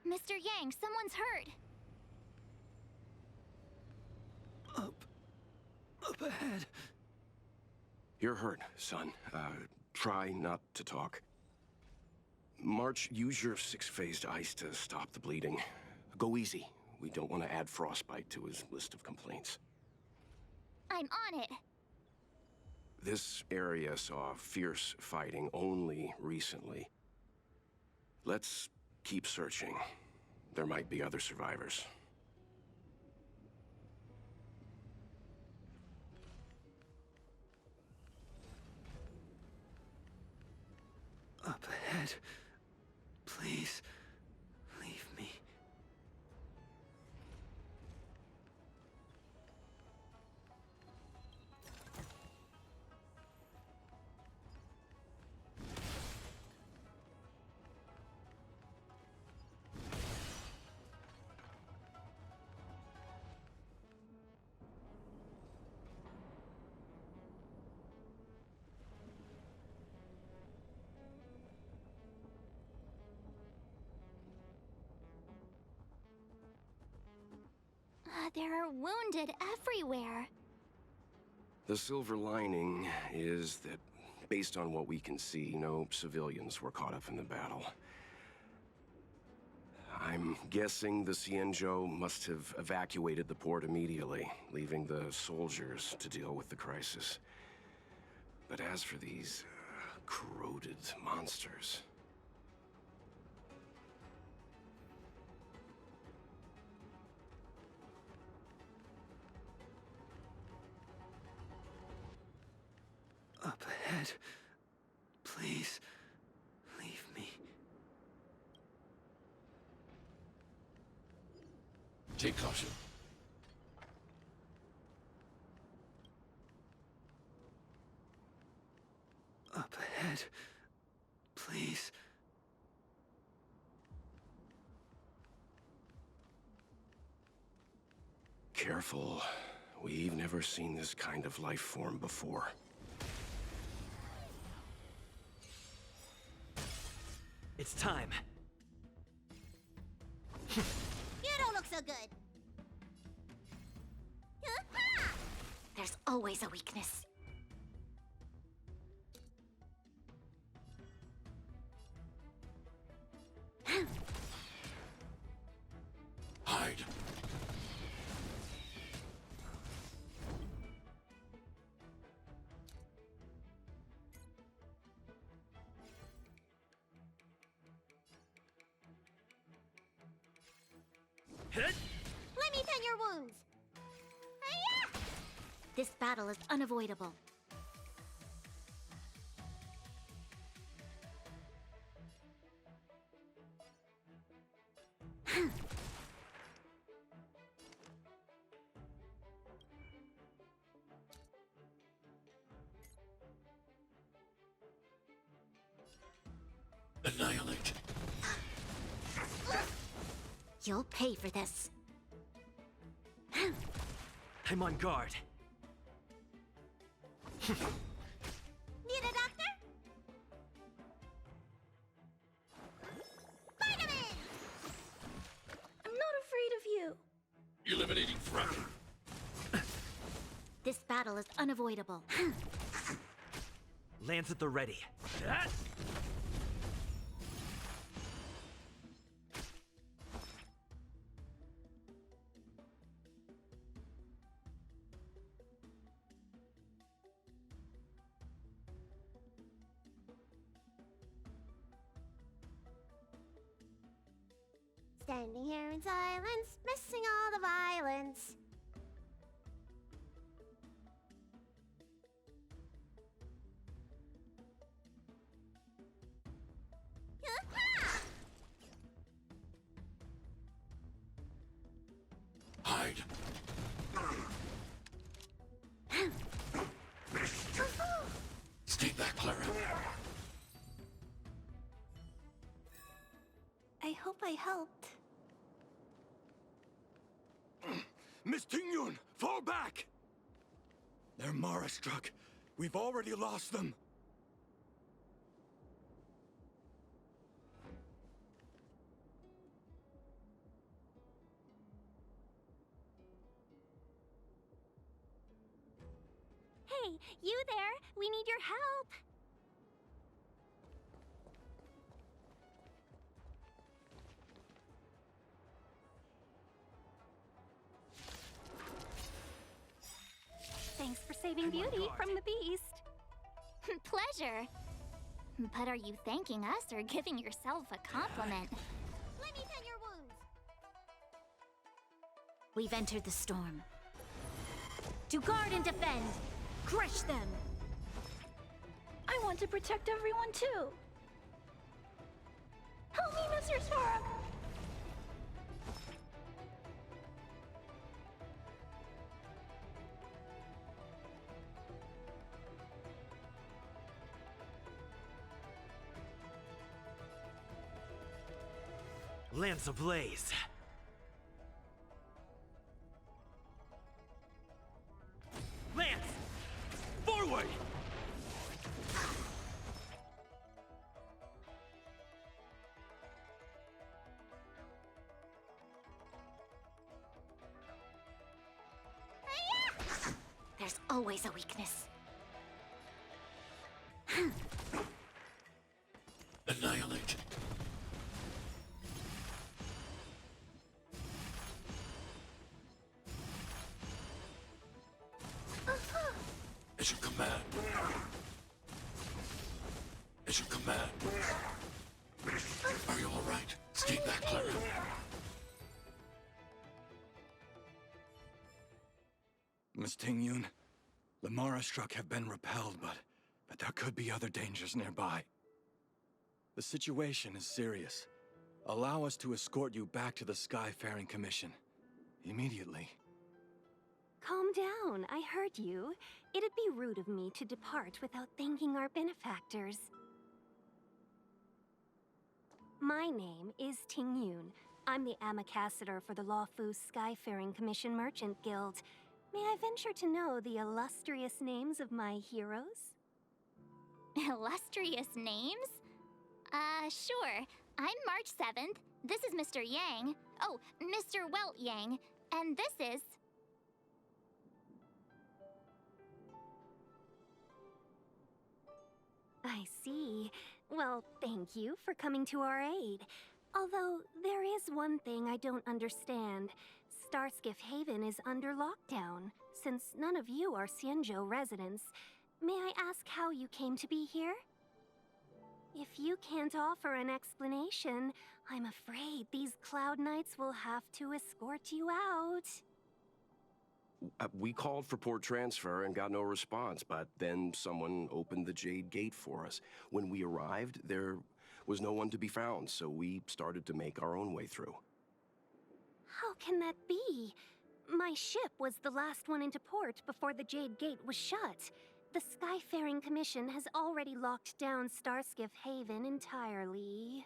Mr. Yang, someone's hurt. Up ahead. You're hurt, son. Try not to talk. March, use your six-phased ice to stop the bleeding. Go easy. We don't want to add frostbite to his list of complaints. I'm on it. This area saw fierce fighting only recently. Let's keep searching. There might be other survivors. Up ahead. Please, leave me. but there are wounded everywhere. The silver lining is that, based on what we can see, no civilians were caught up in the battle. I'm guessing the Xianzhou must have evacuated the port immediately, leaving the soldiers to deal with the crisis. But as for these corroded monsters... Up ahead. Please, leave me. Take caution. Up ahead. Please. Careful. We've never seen this kind of life form before. It's time. You don't look so good. There's always a weakness. Hide. Let me tend your wounds. Hi-ya! This battle is unavoidable. Annihilate. You'll pay for this. I'm on guard. Need a doctor? Vitamin! I'm not afraid of you. Eliminating threat. This battle is unavoidable. Lance at the ready. Standing here in silence, missing all the violence. Hide. Stay back, Clara. I hope I helped. Miss Tingyun, fall back! They're Mara struck. We've already lost them. Hey, you there? We need your help. Thanks for saving Beauty from the beast. Pleasure. But are you thanking us or giving yourself a compliment? Let me tend your wounds. We've entered the storm. To guard and defend! Crush them! I want to protect everyone too. Help me, Mr. Sora. Lance ablaze. Lance! Forward! always a weakness. Annihilate. It's your command. It's your command. Are you all right? Stay back, Clara. Miss Tingyun, the Mara struck have been repelled, but there could be other dangers nearby. The situation is serious. Allow us to escort you back to the Skyfaring Commission. Immediately. Calm down, I heard you. It'd be rude of me to depart without thanking our benefactors. My name is Tingyun. I'm the ambassador for the Lawfu Skyfaring Commission Merchant Guild. May I venture to know the illustrious names of my heroes? Illustrious names? Sure. I'm March 7th. This is Mr. Yang. Oh, Mr. Welt Yang. And this is... I see. Well, thank you for coming to our aid. Although, there is one thing I don't understand. Starskiff Haven is under lockdown. Since none of you are Xianzhou residents, may I ask how you came to be here? If you can't offer an explanation, I'm afraid these Cloud Knights will have to escort you out. We called for port transfer and got no response, but then someone opened the Jade Gate for us. When we arrived, there was no one to be found, so we started to make our own way through. How can that be? My ship was the last one into port before the Jade Gate was shut. The Skyfaring Commission has already locked down Starskiff Haven entirely.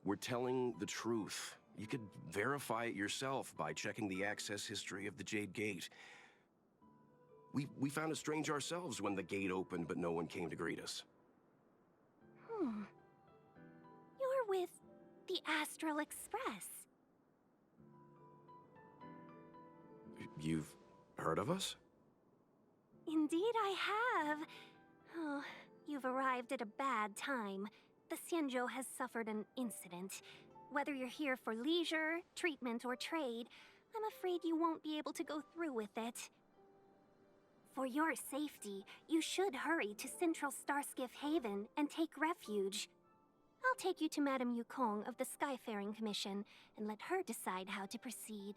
We're telling the truth. You could verify it yourself by checking the access history of the Jade Gate. We found it strange ourselves when the gate opened, but no one came to greet us. You're with the Astral Express. You've heard of us? Indeed I have. Oh, you've arrived at a bad time. The Xianzhou has suffered an incident. Whether you're here for leisure, treatment, or trade, I'm afraid you won't be able to go through with it. For your safety, you should hurry to Central Starskiff Haven and take refuge. I'll take you to Madame Yukong of the Skyfaring Commission and let her decide how to proceed.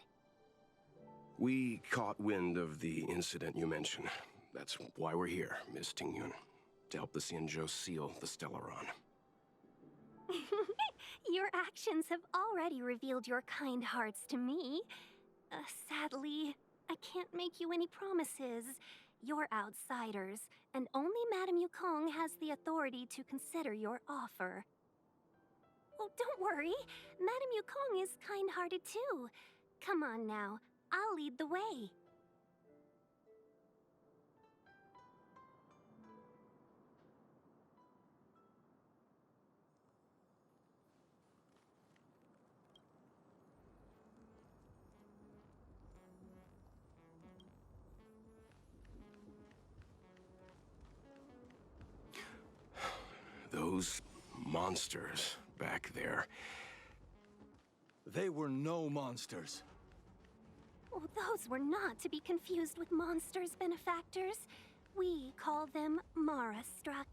We caught wind of the incident you mentioned. That's why we're here, Miss Tingyun. To help the Xianzhou seal the Stellaron. Your actions have already revealed your kind hearts to me. Sadly, I can't make you any promises. You're outsiders, and only Madame Yukong has the authority to consider your offer. Oh, don't worry. Madame Yukong is kind-hearted too. Come on now, I'll lead the way. Those monsters back there. They were no monsters. Oh, those were not to be confused with monsters, benefactors. We call them Mara-struck.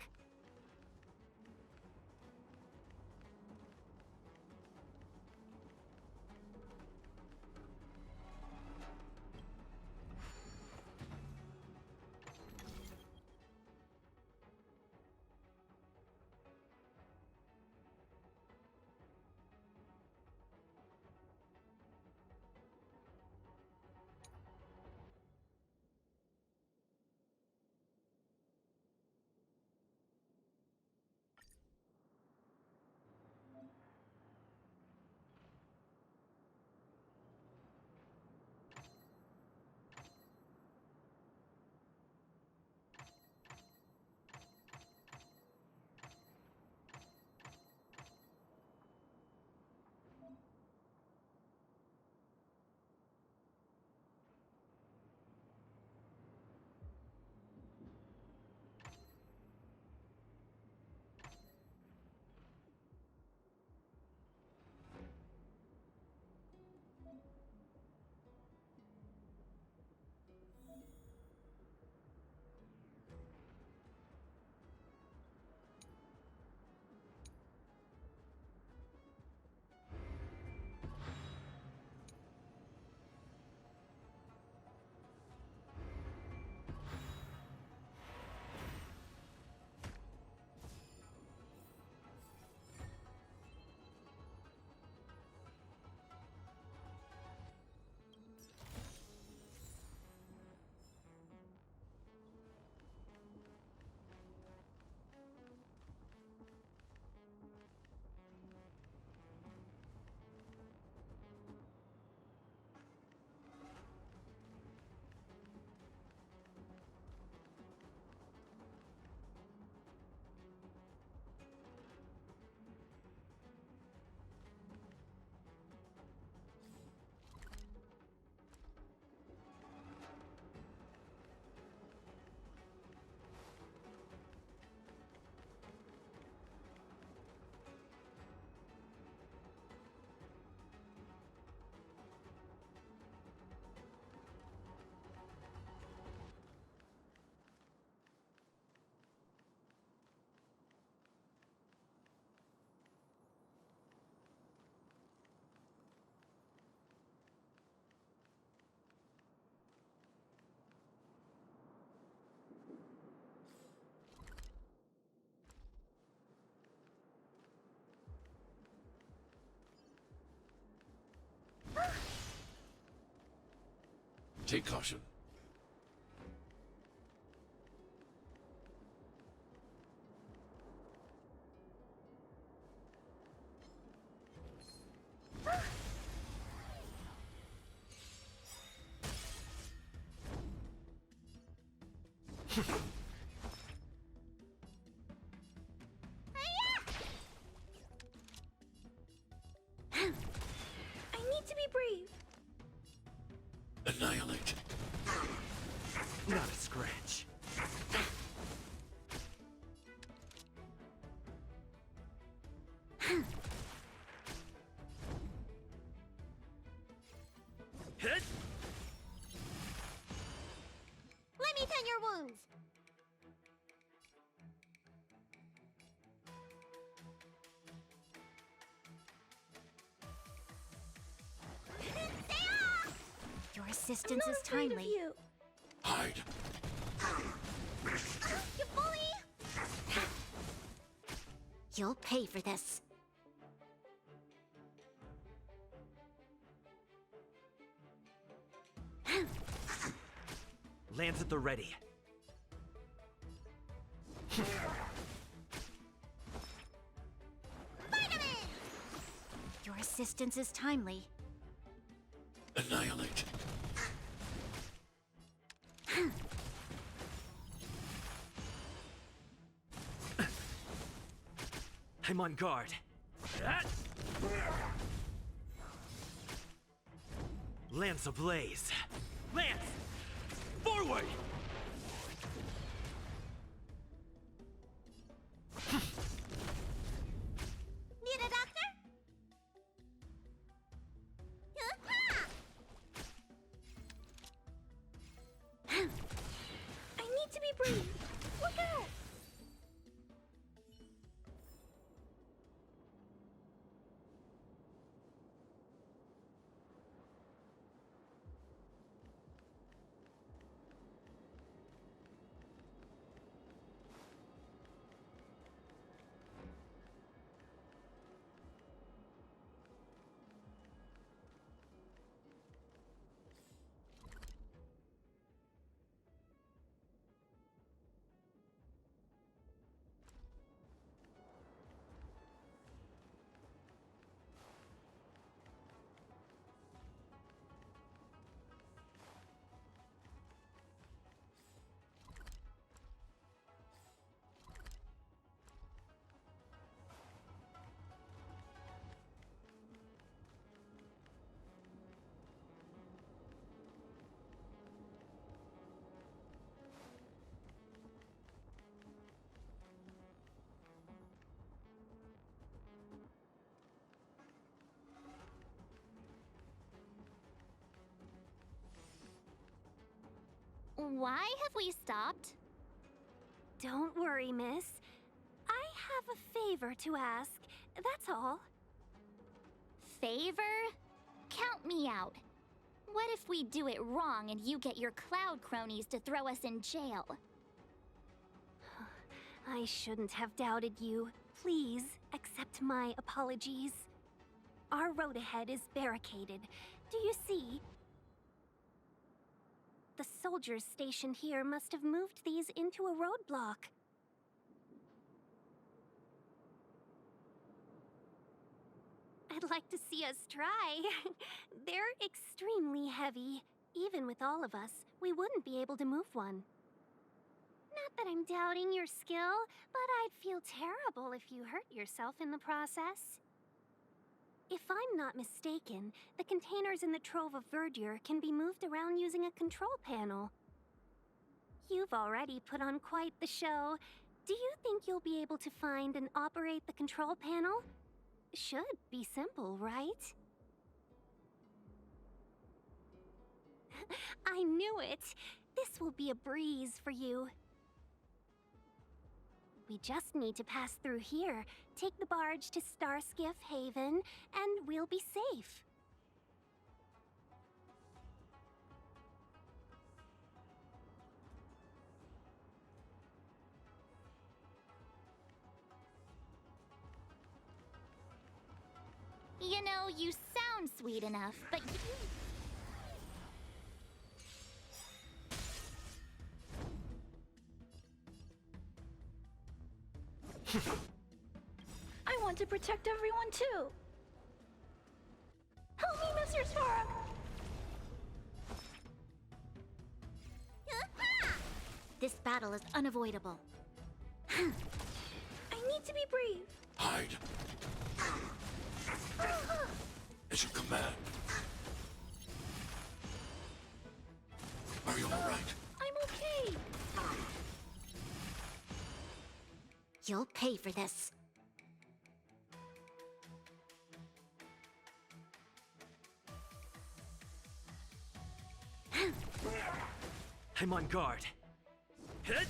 Take caution. I need to be brave. Annihilate. Not a scratch. Hit! Let me tend your wounds. Your assistance is timely. Hide. You bully! You'll pay for this. Lands at the ready. Your assistance is timely. Annihilate. I'm on guard. Lance ablaze. Lance! Forward! Need a doctor? I need to be brave. Look out! Why have we stopped? Don't worry, miss. I have a favor to ask. That's all. Favor? Count me out. What if we do it wrong and you get your cloud cronies to throw us in jail? I shouldn't have doubted you. Please accept my apologies. Our road ahead is barricaded. Do you see? The soldiers stationed here must have moved these into a roadblock. I'd like to see us try. They're extremely heavy. Even with all of us, we wouldn't be able to move one. Not that I'm doubting your skill, but I'd feel terrible if you hurt yourself in the process. If I'm not mistaken, the containers in the Trove of Verdure can be moved around using a control panel. You've already put on quite the show. Do you think you'll be able to find and operate the control panel? Should be simple, right? I knew it! This will be a breeze for you. We just need to pass through here, take the barge to Starskiff Haven, and we'll be safe. You know, you sound sweet enough, but I want to protect everyone too. Help me, Mr. Spark! This battle is unavoidable. I need to be brave. Hide. It's your command. Are you all right? I'm okay. You'll pay for this. I'm on guard. Hit!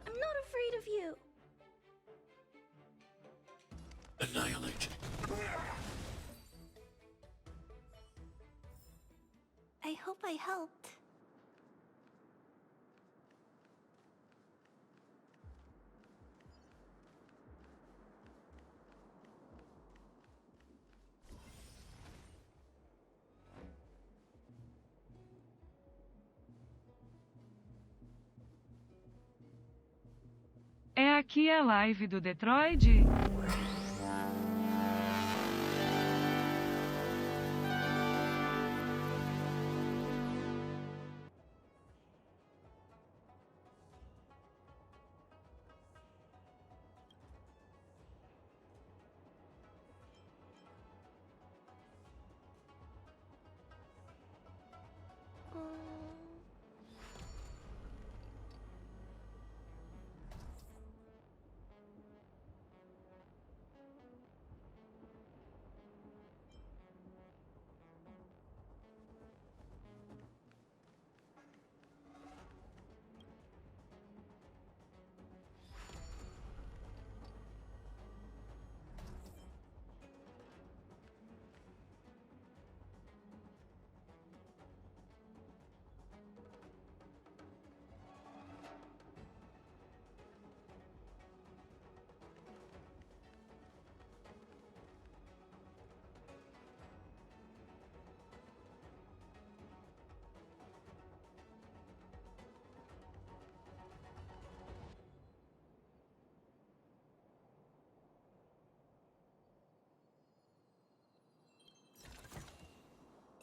I'm not afraid of you. Annihilate. I hope I helped. É aqui a live do Detroit?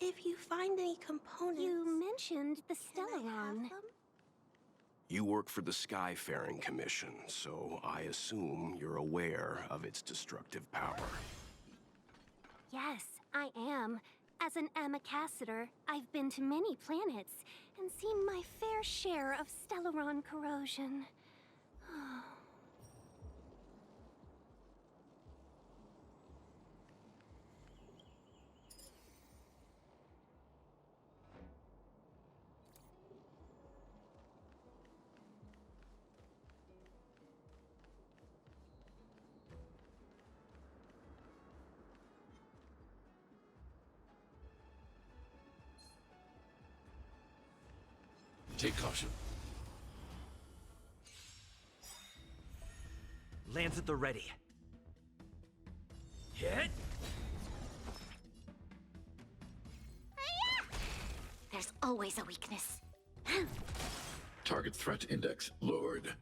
If you find any components... You mentioned the Stellaron. You work for the Skyfaring Commission, so I assume you're aware of its destructive power. Yes, I am. As an Amicassator, I've been to many planets and seen my fair share of Stellaron corrosion. Take caution. Lands at the ready. Hit! There's always a weakness. Target threat index lowered.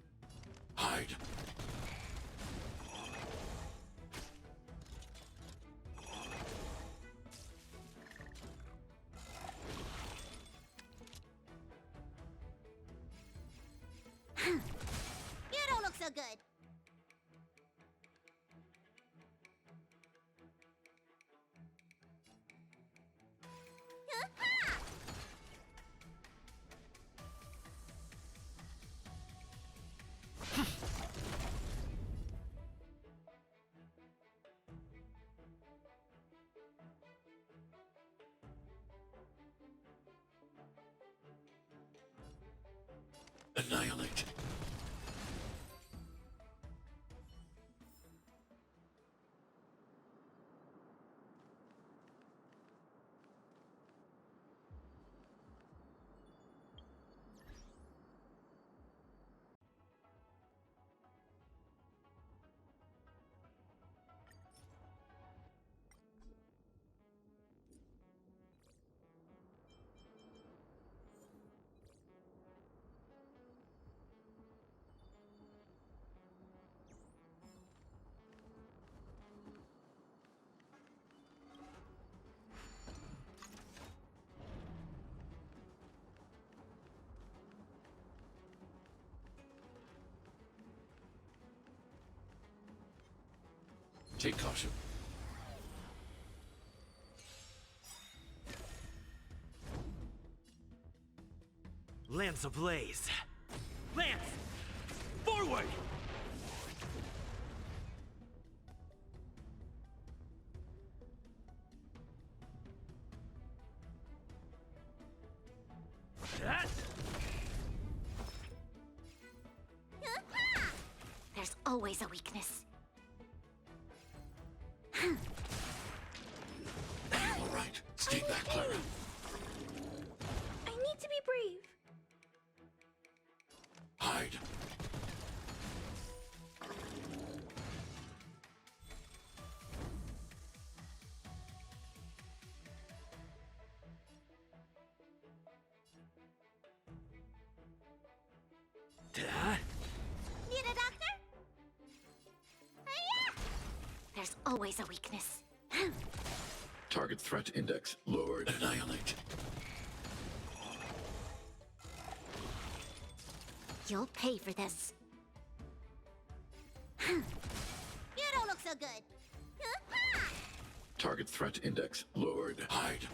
Hide. You don't look so good. Annihilate. Take caution. Lance ablaze. Lance! Forward! There's always a weakness. All right. Stay back, Clara. I need to be brave. Hide. Need a doctor? Hi-ya! There's always a weakness. Target threat index lowered. Annihilate. You'll pay for this. You don't look so good. Target threat index lowered. Hide.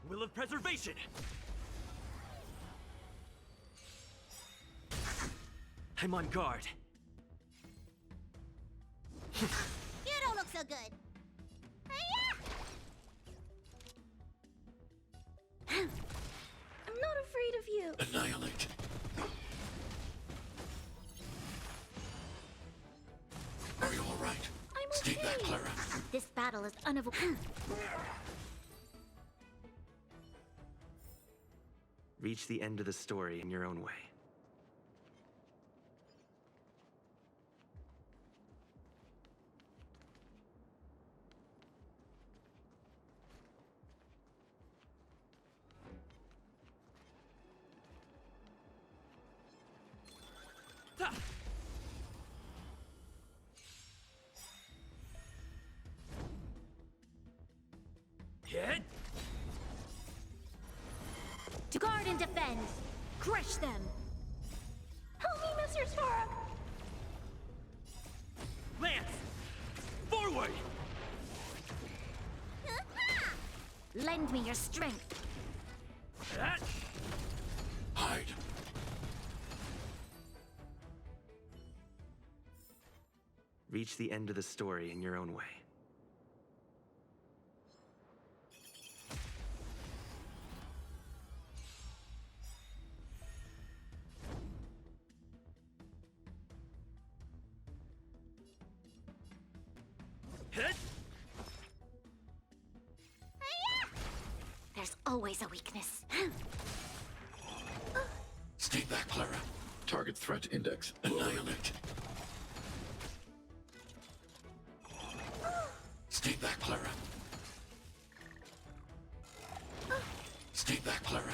Will of preservation! I'm on guard. You don't look so good. I'm not afraid of you. Annihilate. Are you all right? I'm Stay okay. back, Clara. This battle is unavoidable. Reach the end of the story in your own way. Hit! To guard and defend! Crush them! Help me, Mr. Svarog! Lance! Forward! Lend me your strength! Hide. Reach the end of the story in your own way. Hit! There's always a weakness. Stay back, Clara. Target threat index annihilate. Stay back, Clara. Stay back, Clara.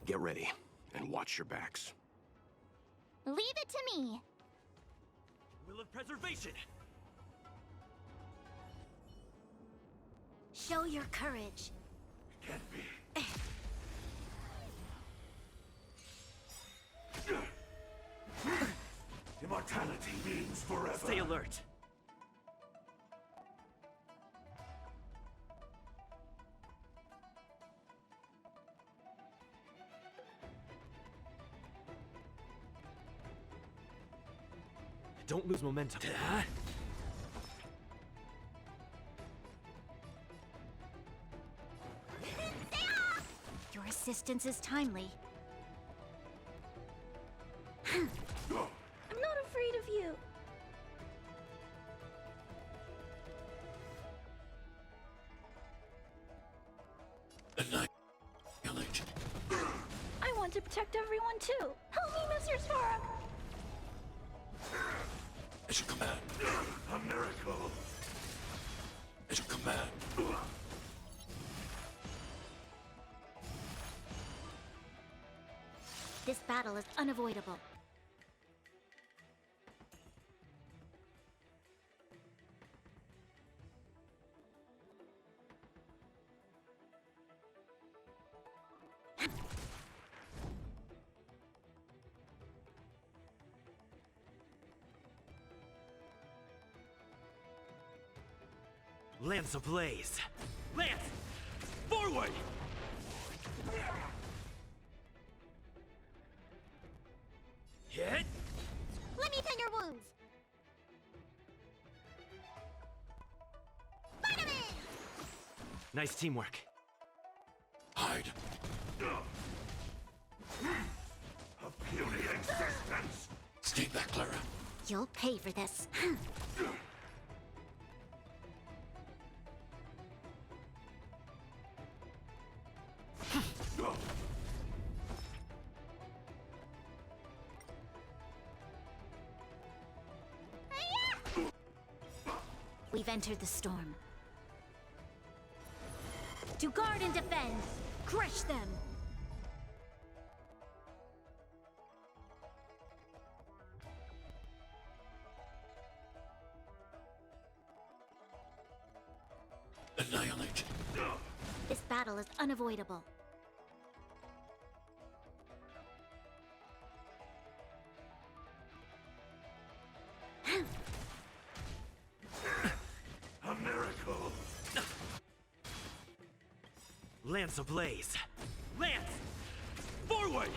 Get ready, and watch your backs. Leave it to me. Will of preservation! Show your courage. Can't be. Immortality means forever. Stay alert. Don't lose momentum. Your assistance is timely. I'm not afraid of you. Annihilate. I want to protect everyone too. Help me, Mr. Sparrow. As you command. A miracle. As you command. This battle is unavoidable. Lance ablaze! Lance! Forward! Hit! Let me tend your wounds. Spider-Man! Nice teamwork. Hide. A puny existence. Stay back, Clara. You'll pay for this. We've entered the storm. To guard and defend! Crush them! Annihilate. This battle is unavoidable. A miracle. Lance ablaze! Lance! Forward!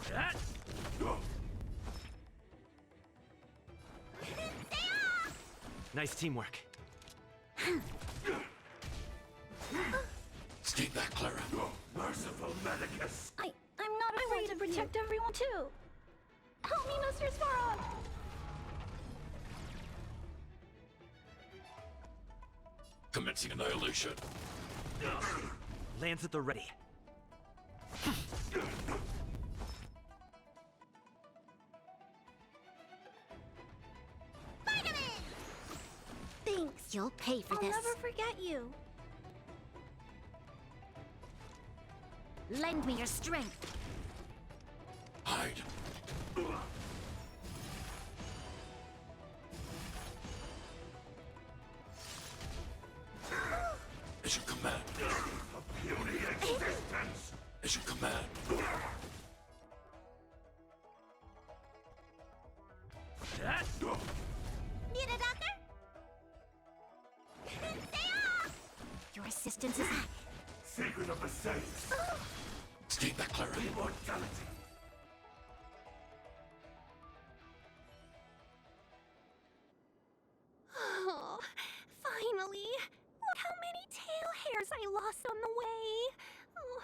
That? Nice teamwork. Stay back, Clara. Merciful Medicus. I'm not afraid to protect everyone too. Help me, Mr. Sparrow. Commencing annihilation. Lance at the ready. Spider-Man! Thanks. You'll pay for this. I'll never forget you. Lend me your strength. Hide. As you command. A puny existence. As you command. That? Need a doctor? Stay off! Your assistance is... Secret of the saints. Stay back, Clara. Immortality. Oh, finally. Look how many tail hairs I lost on the way. Oh,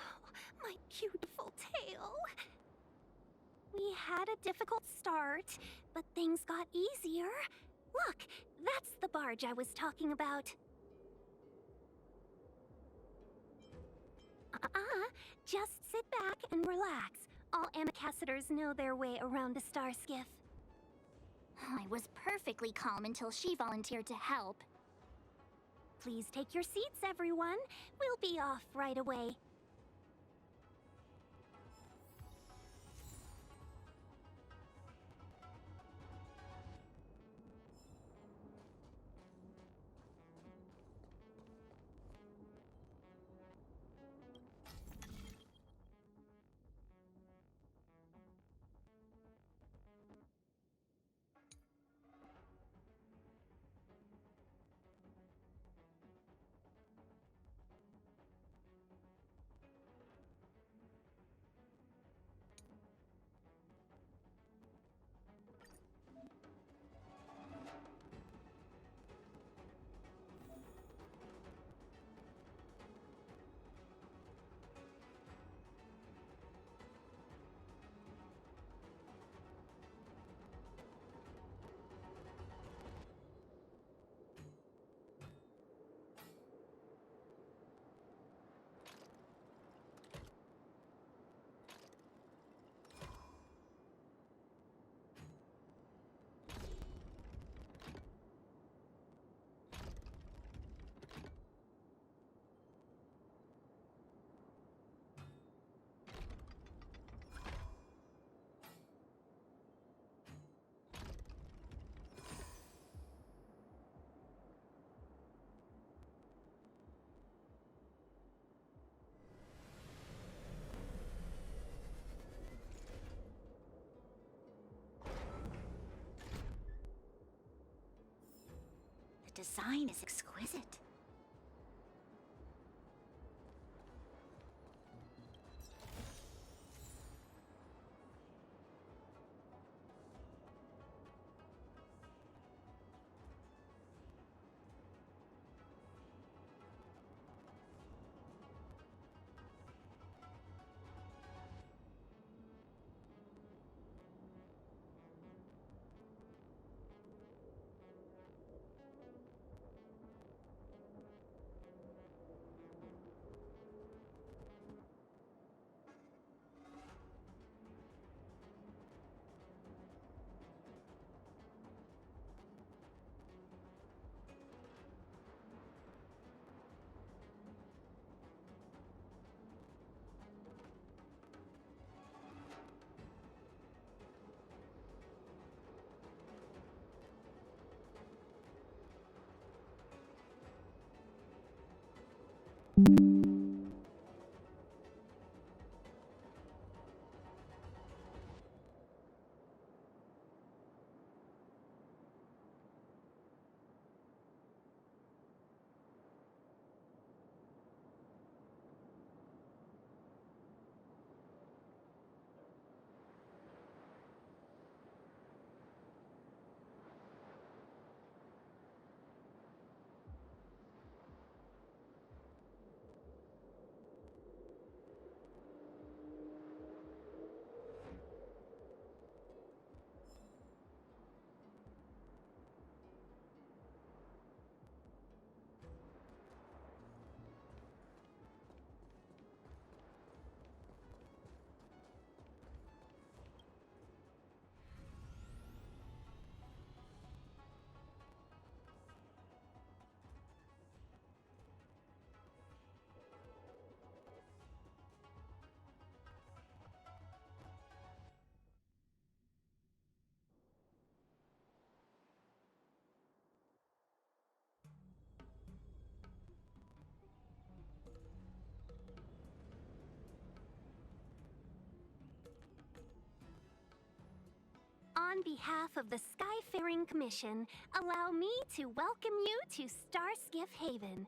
my beautiful tail. We had a difficult start, but things got easier. Look, that's the barge I was talking about. Just sit back and relax. All ambassadors know their way around a star skiff. I was perfectly calm until she volunteered to help. Please take your seats, everyone. We'll be off right away. The design is exquisite. On behalf of the Skyfaring Commission, allow me to welcome you to Starskiff Haven.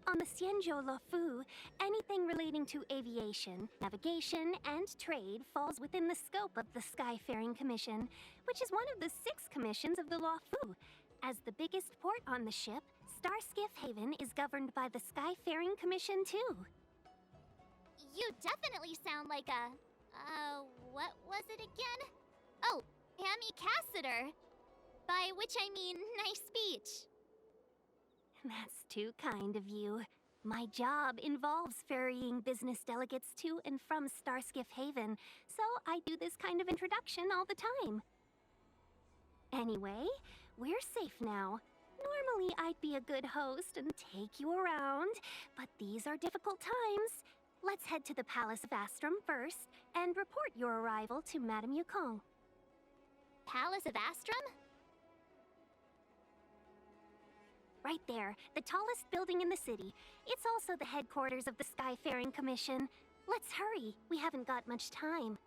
On the Xianzhou Luofu, anything relating to aviation, navigation, and trade falls within the scope of the Skyfaring Commission, which is one of the 6 commissions of the Luofu. As the biggest port on the ship, Starskiff Haven is governed by the Skyfaring Commission too. You definitely sound like a... what was it again? Oh, ambassador. By which I mean, nice speech. That's too kind of you. My job involves ferrying business delegates to and from Starskiff Haven, so I do this kind of introduction all the time. Anyway, we're safe now. Normally, I'd be a good host and take you around, but these are difficult times. Let's head to the Palace of Astrum first and report your arrival to Madame Yukong. Palace of Astrum? Right there, the tallest building in the city. It's also the headquarters of the Skyfaring Commission. Let's hurry. We haven't got much time.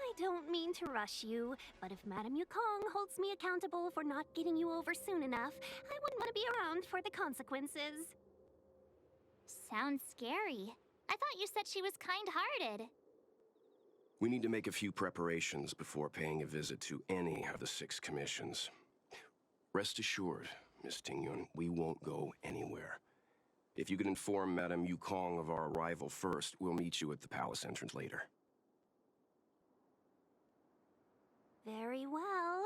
I don't mean to rush you, but if Madame Yukong holds me accountable for not getting you over soon enough, I wouldn't want to be around for the consequences. Sounds scary. I thought you said she was kind-hearted. We need to make a few preparations before paying a visit to any of the 6 commissions. Rest assured, Miss Tingyun, we won't go anywhere. If you could inform Madame Yukong of our arrival first, we'll meet you at the palace entrance later. Very well.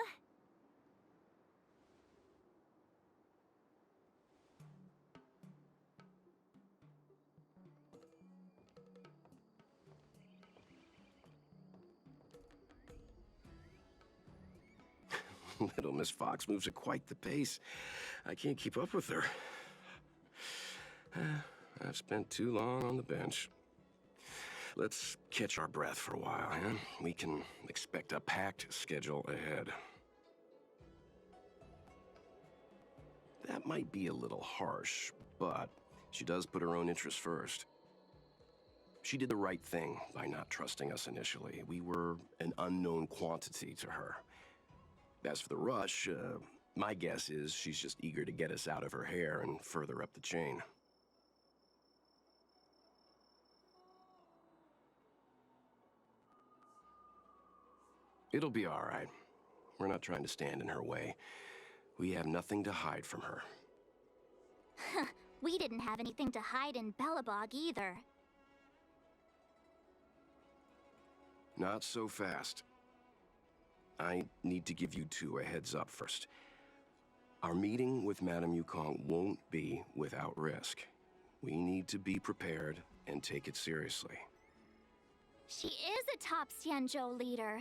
Little Miss Fox moves at quite the pace. I can't keep up with her. I've spent too long on the bench. Let's catch our breath for a while, huh? We can expect a packed schedule ahead. That might be a little harsh, but she does put her own interests first. She did the right thing by not trusting us initially. We were an unknown quantity to her. As for the rush, my guess is she's just eager to get us out of her hair and further up the chain. It'll be all right. We're not trying to stand in her way. We have nothing to hide from her. We didn't have anything to hide in Belobog either. Not so fast. I need to give you 2 a heads up first. Our meeting with Madame Yukong won't be without risk. We need to be prepared and take it seriously. She is a top Xianzhou leader.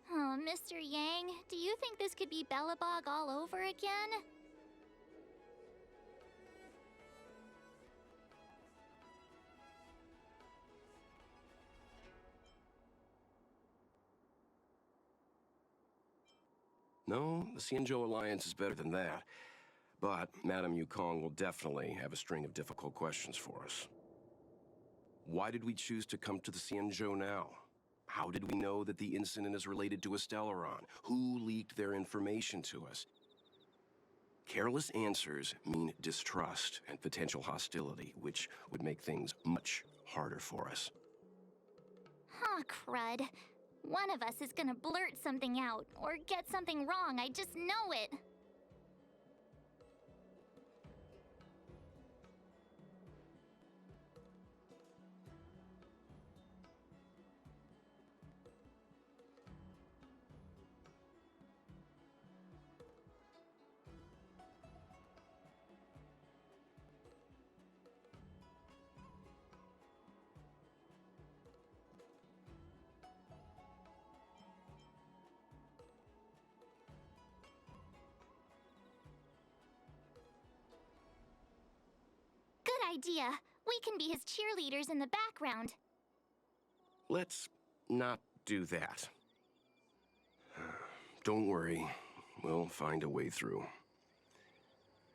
Oh, Mr. Yang, do you think this could be Belobog all over again? No, the Xianzhou Alliance is better than that. But Madame Yukong will definitely have a string of difficult questions for us. Why did we choose to come to the Xianzhou now? How did we know that the incident is related to a Stellaron? Who leaked their information to us? Careless answers mean distrust and potential hostility, which would make things much harder for us. Huh, crud. One of us is gonna blurt something out, or get something wrong, I just know it. Good idea. We can be his cheerleaders in the background. Let's not do that. Don't worry. We'll find a way through.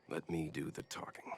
Let me do the talking.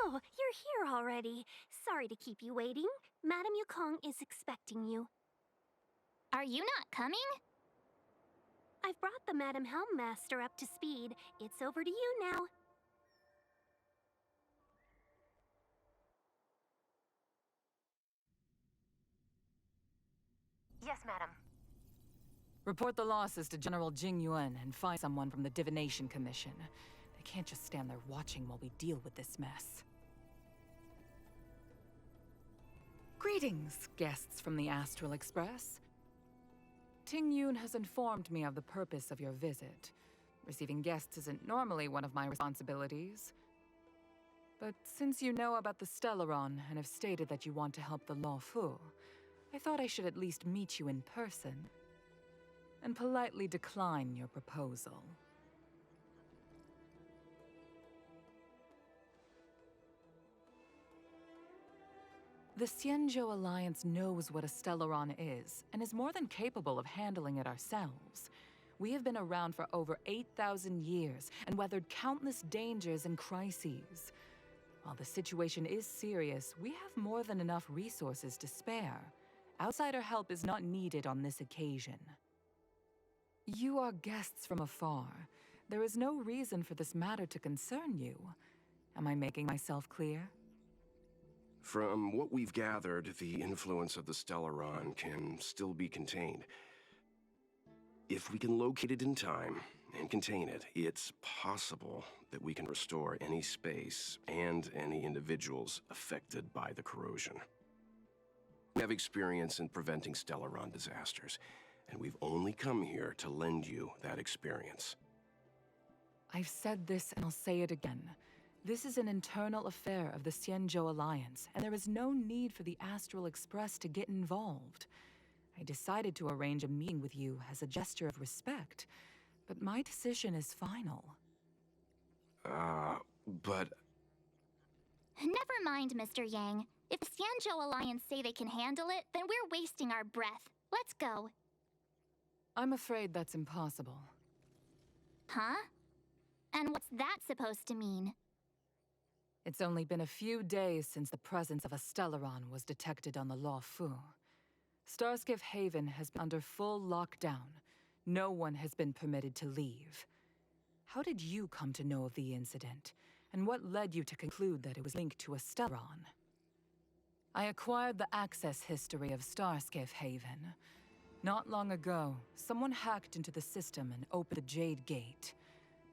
Oh, you're here already. Sorry to keep you waiting. Madame Yukong is expecting you. Are you not coming? I've brought the Madame Helmmaster up to speed. It's over to you now. Yes, madam. Report the losses to General Jing Yuan and find someone from the Divination Commission. They can't just stand there watching while we deal with this mess. Greetings, guests from the Astral Express. Ting Yun has informed me of the purpose of your visit. Receiving guests isn't normally one of my responsibilities. But since you know about the Stellaron and have stated that you want to help the Law Fu, I thought I should at least meet you in person and politely decline your proposal. The Xianzhou Alliance knows what a Stellaron is, and is more than capable of handling it ourselves. We have been around for over 8,000 years, and weathered countless dangers and crises. While the situation is serious, we have more than enough resources to spare. Outsider help is not needed on this occasion. You are guests from afar. There is no reason for this matter to concern you. Am I making myself clear? From what we've gathered, the influence of the Stellaron can still be contained. If we can locate it in time and contain it, it's possible that we can restore any space and any individuals affected by the corrosion. We have experience in preventing Stellaron disasters, and we've only come here to lend you that experience. I've said this and I'll say it again. This is an internal affair of the Xianzhou Alliance, and there is no need for the Astral Express to get involved. I decided to arrange a meeting with you as a gesture of respect, but my decision is final. But... Never mind, Mr. Yang. If the Xianzhou Alliance say they can handle it, then we're wasting our breath. Let's go. I'm afraid that's impossible. Huh? And what's that supposed to mean? It's only been a few days since the presence of a Stellaron was detected on the Law Fu. Starskiff Haven has been under full lockdown. No one has been permitted to leave. How did you come to know of the incident? And what led you to conclude that it was linked to a Stellaron? I acquired the access history of Starskiff Haven. Not long ago, someone hacked into the system and opened the Jade Gate,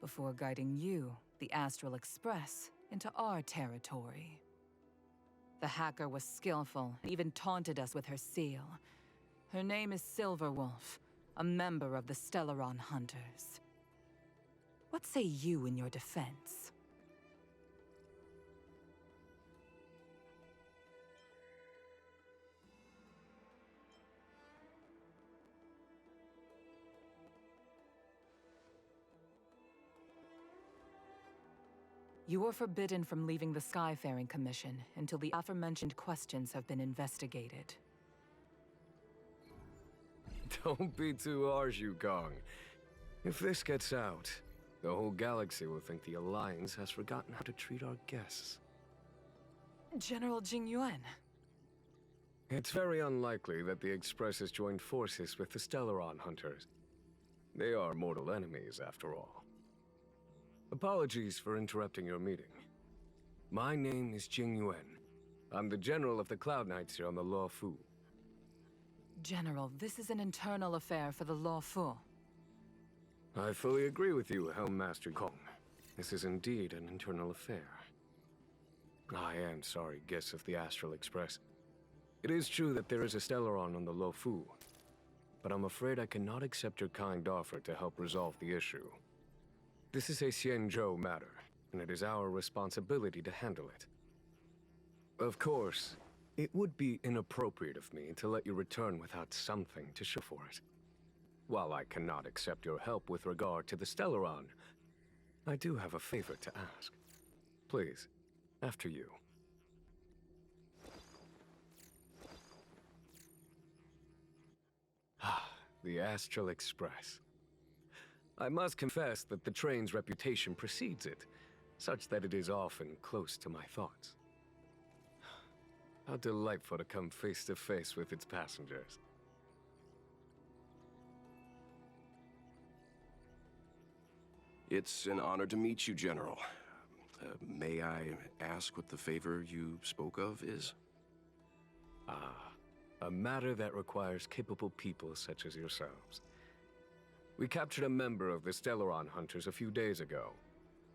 before guiding you, the Astral Express, into our territory. The hacker was skillful, and even taunted us with her seal. Her name is Silverwolf, a member of the Stellaron Hunters. What say you in your defense? You are forbidden from leaving the Skyfaring Commission until the aforementioned questions have been investigated. Don't be too harsh, Yukong. If this gets out, the whole galaxy will think the Alliance has forgotten how to treat our guests. General Jing Yuan. It's very unlikely that the Express has joined forces with the Stellaron Hunters. They are mortal enemies, after all. Apologies for interrupting your meeting. My name is Jing Yuan. I'm the General of the Cloud Knights here on the Law Fu. General, this is an internal affair for the Law Fu. I fully agree with you, Helmmaster Kong. This is indeed an internal affair. I am sorry, guests of the Astral Express. It is true that there is a Stellaron on the Law Fu, but I'm afraid I cannot accept your kind offer to help resolve the issue. This is a Xianzhou matter, and it is our responsibility to handle it. Of course, it would be inappropriate of me to let you return without something to show for it. While I cannot accept your help with regard to the Stellaron, I do have a favor to ask. Please, after you. The Astral Express. I must confess that the train's reputation precedes it. such that it is often close to my thoughts. How delightful to come face to face with its passengers. It's an honor to meet you, General. May I ask what the favor you spoke of is? A matter that requires capable people such as yourselves. We captured a member of the Stellaron Hunters a few days ago,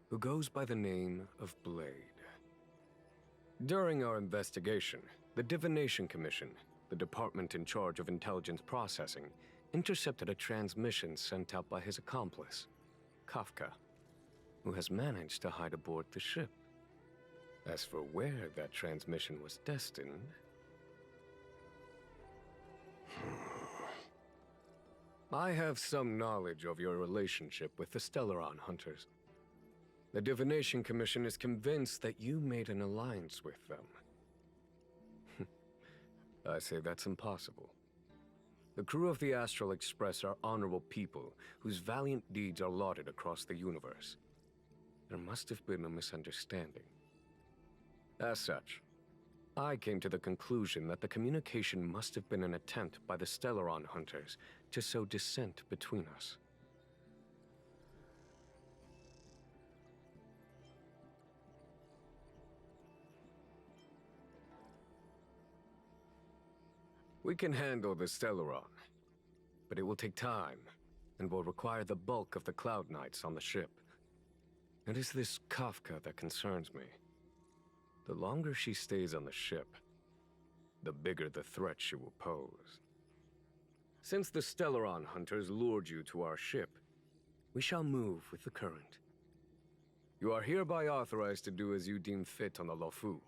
who goes by the name of Blade. During our investigation, the Divination Commission, the department in charge of intelligence processing, intercepted a transmission sent out by his accomplice, Kafka, who has managed to hide aboard the ship. As for where that transmission was destined... I have some knowledge of your relationship with the Stellaron Hunters. The Divination Commission is convinced that you made an alliance with them. I say that's impossible. The crew of the Astral Express are honorable people whose valiant deeds are lauded across the universe. There must have been a misunderstanding. As such, I came to the conclusion that the communication must have been an attempt by the Stellaron Hunters to sow dissent between us. We can handle the Stellaron, but it will take time and will require the bulk of the Cloud Knights on the ship. It is this Kafka that concerns me. The longer she stays on the ship, the bigger the threat she will pose. Since the Stellaron Hunters lured you to our ship, we shall move with the current. You are hereby authorized to do as you deem fit on the Lofu,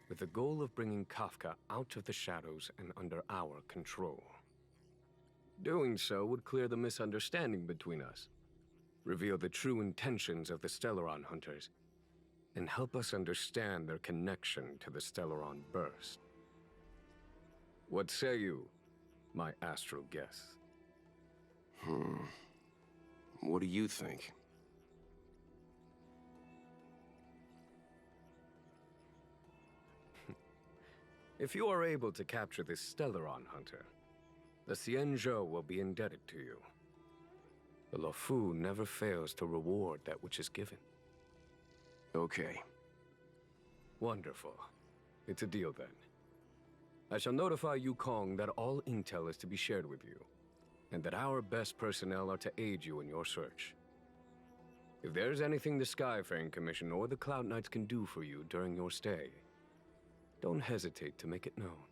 with the goal of bringing Kafka out of the shadows and under our control. Doing so would clear the misunderstanding between us, reveal the true intentions of the Stellaron Hunters, and help us understand their connection to the Stellaron Burst. What say you, my astral guest? What do you think? If you are able to capture this Stellaron Hunter, the Xianzhou will be indebted to you. The Lofu never fails to reward that which is given. Okay. Wonderful. It's a deal then. I shall notify Yukong that all intel is to be shared with you, and that our best personnel are to aid you in your search. If there's anything the Skyfaring Commission or the Cloud Knights can do for you during your stay, don't hesitate to make it known.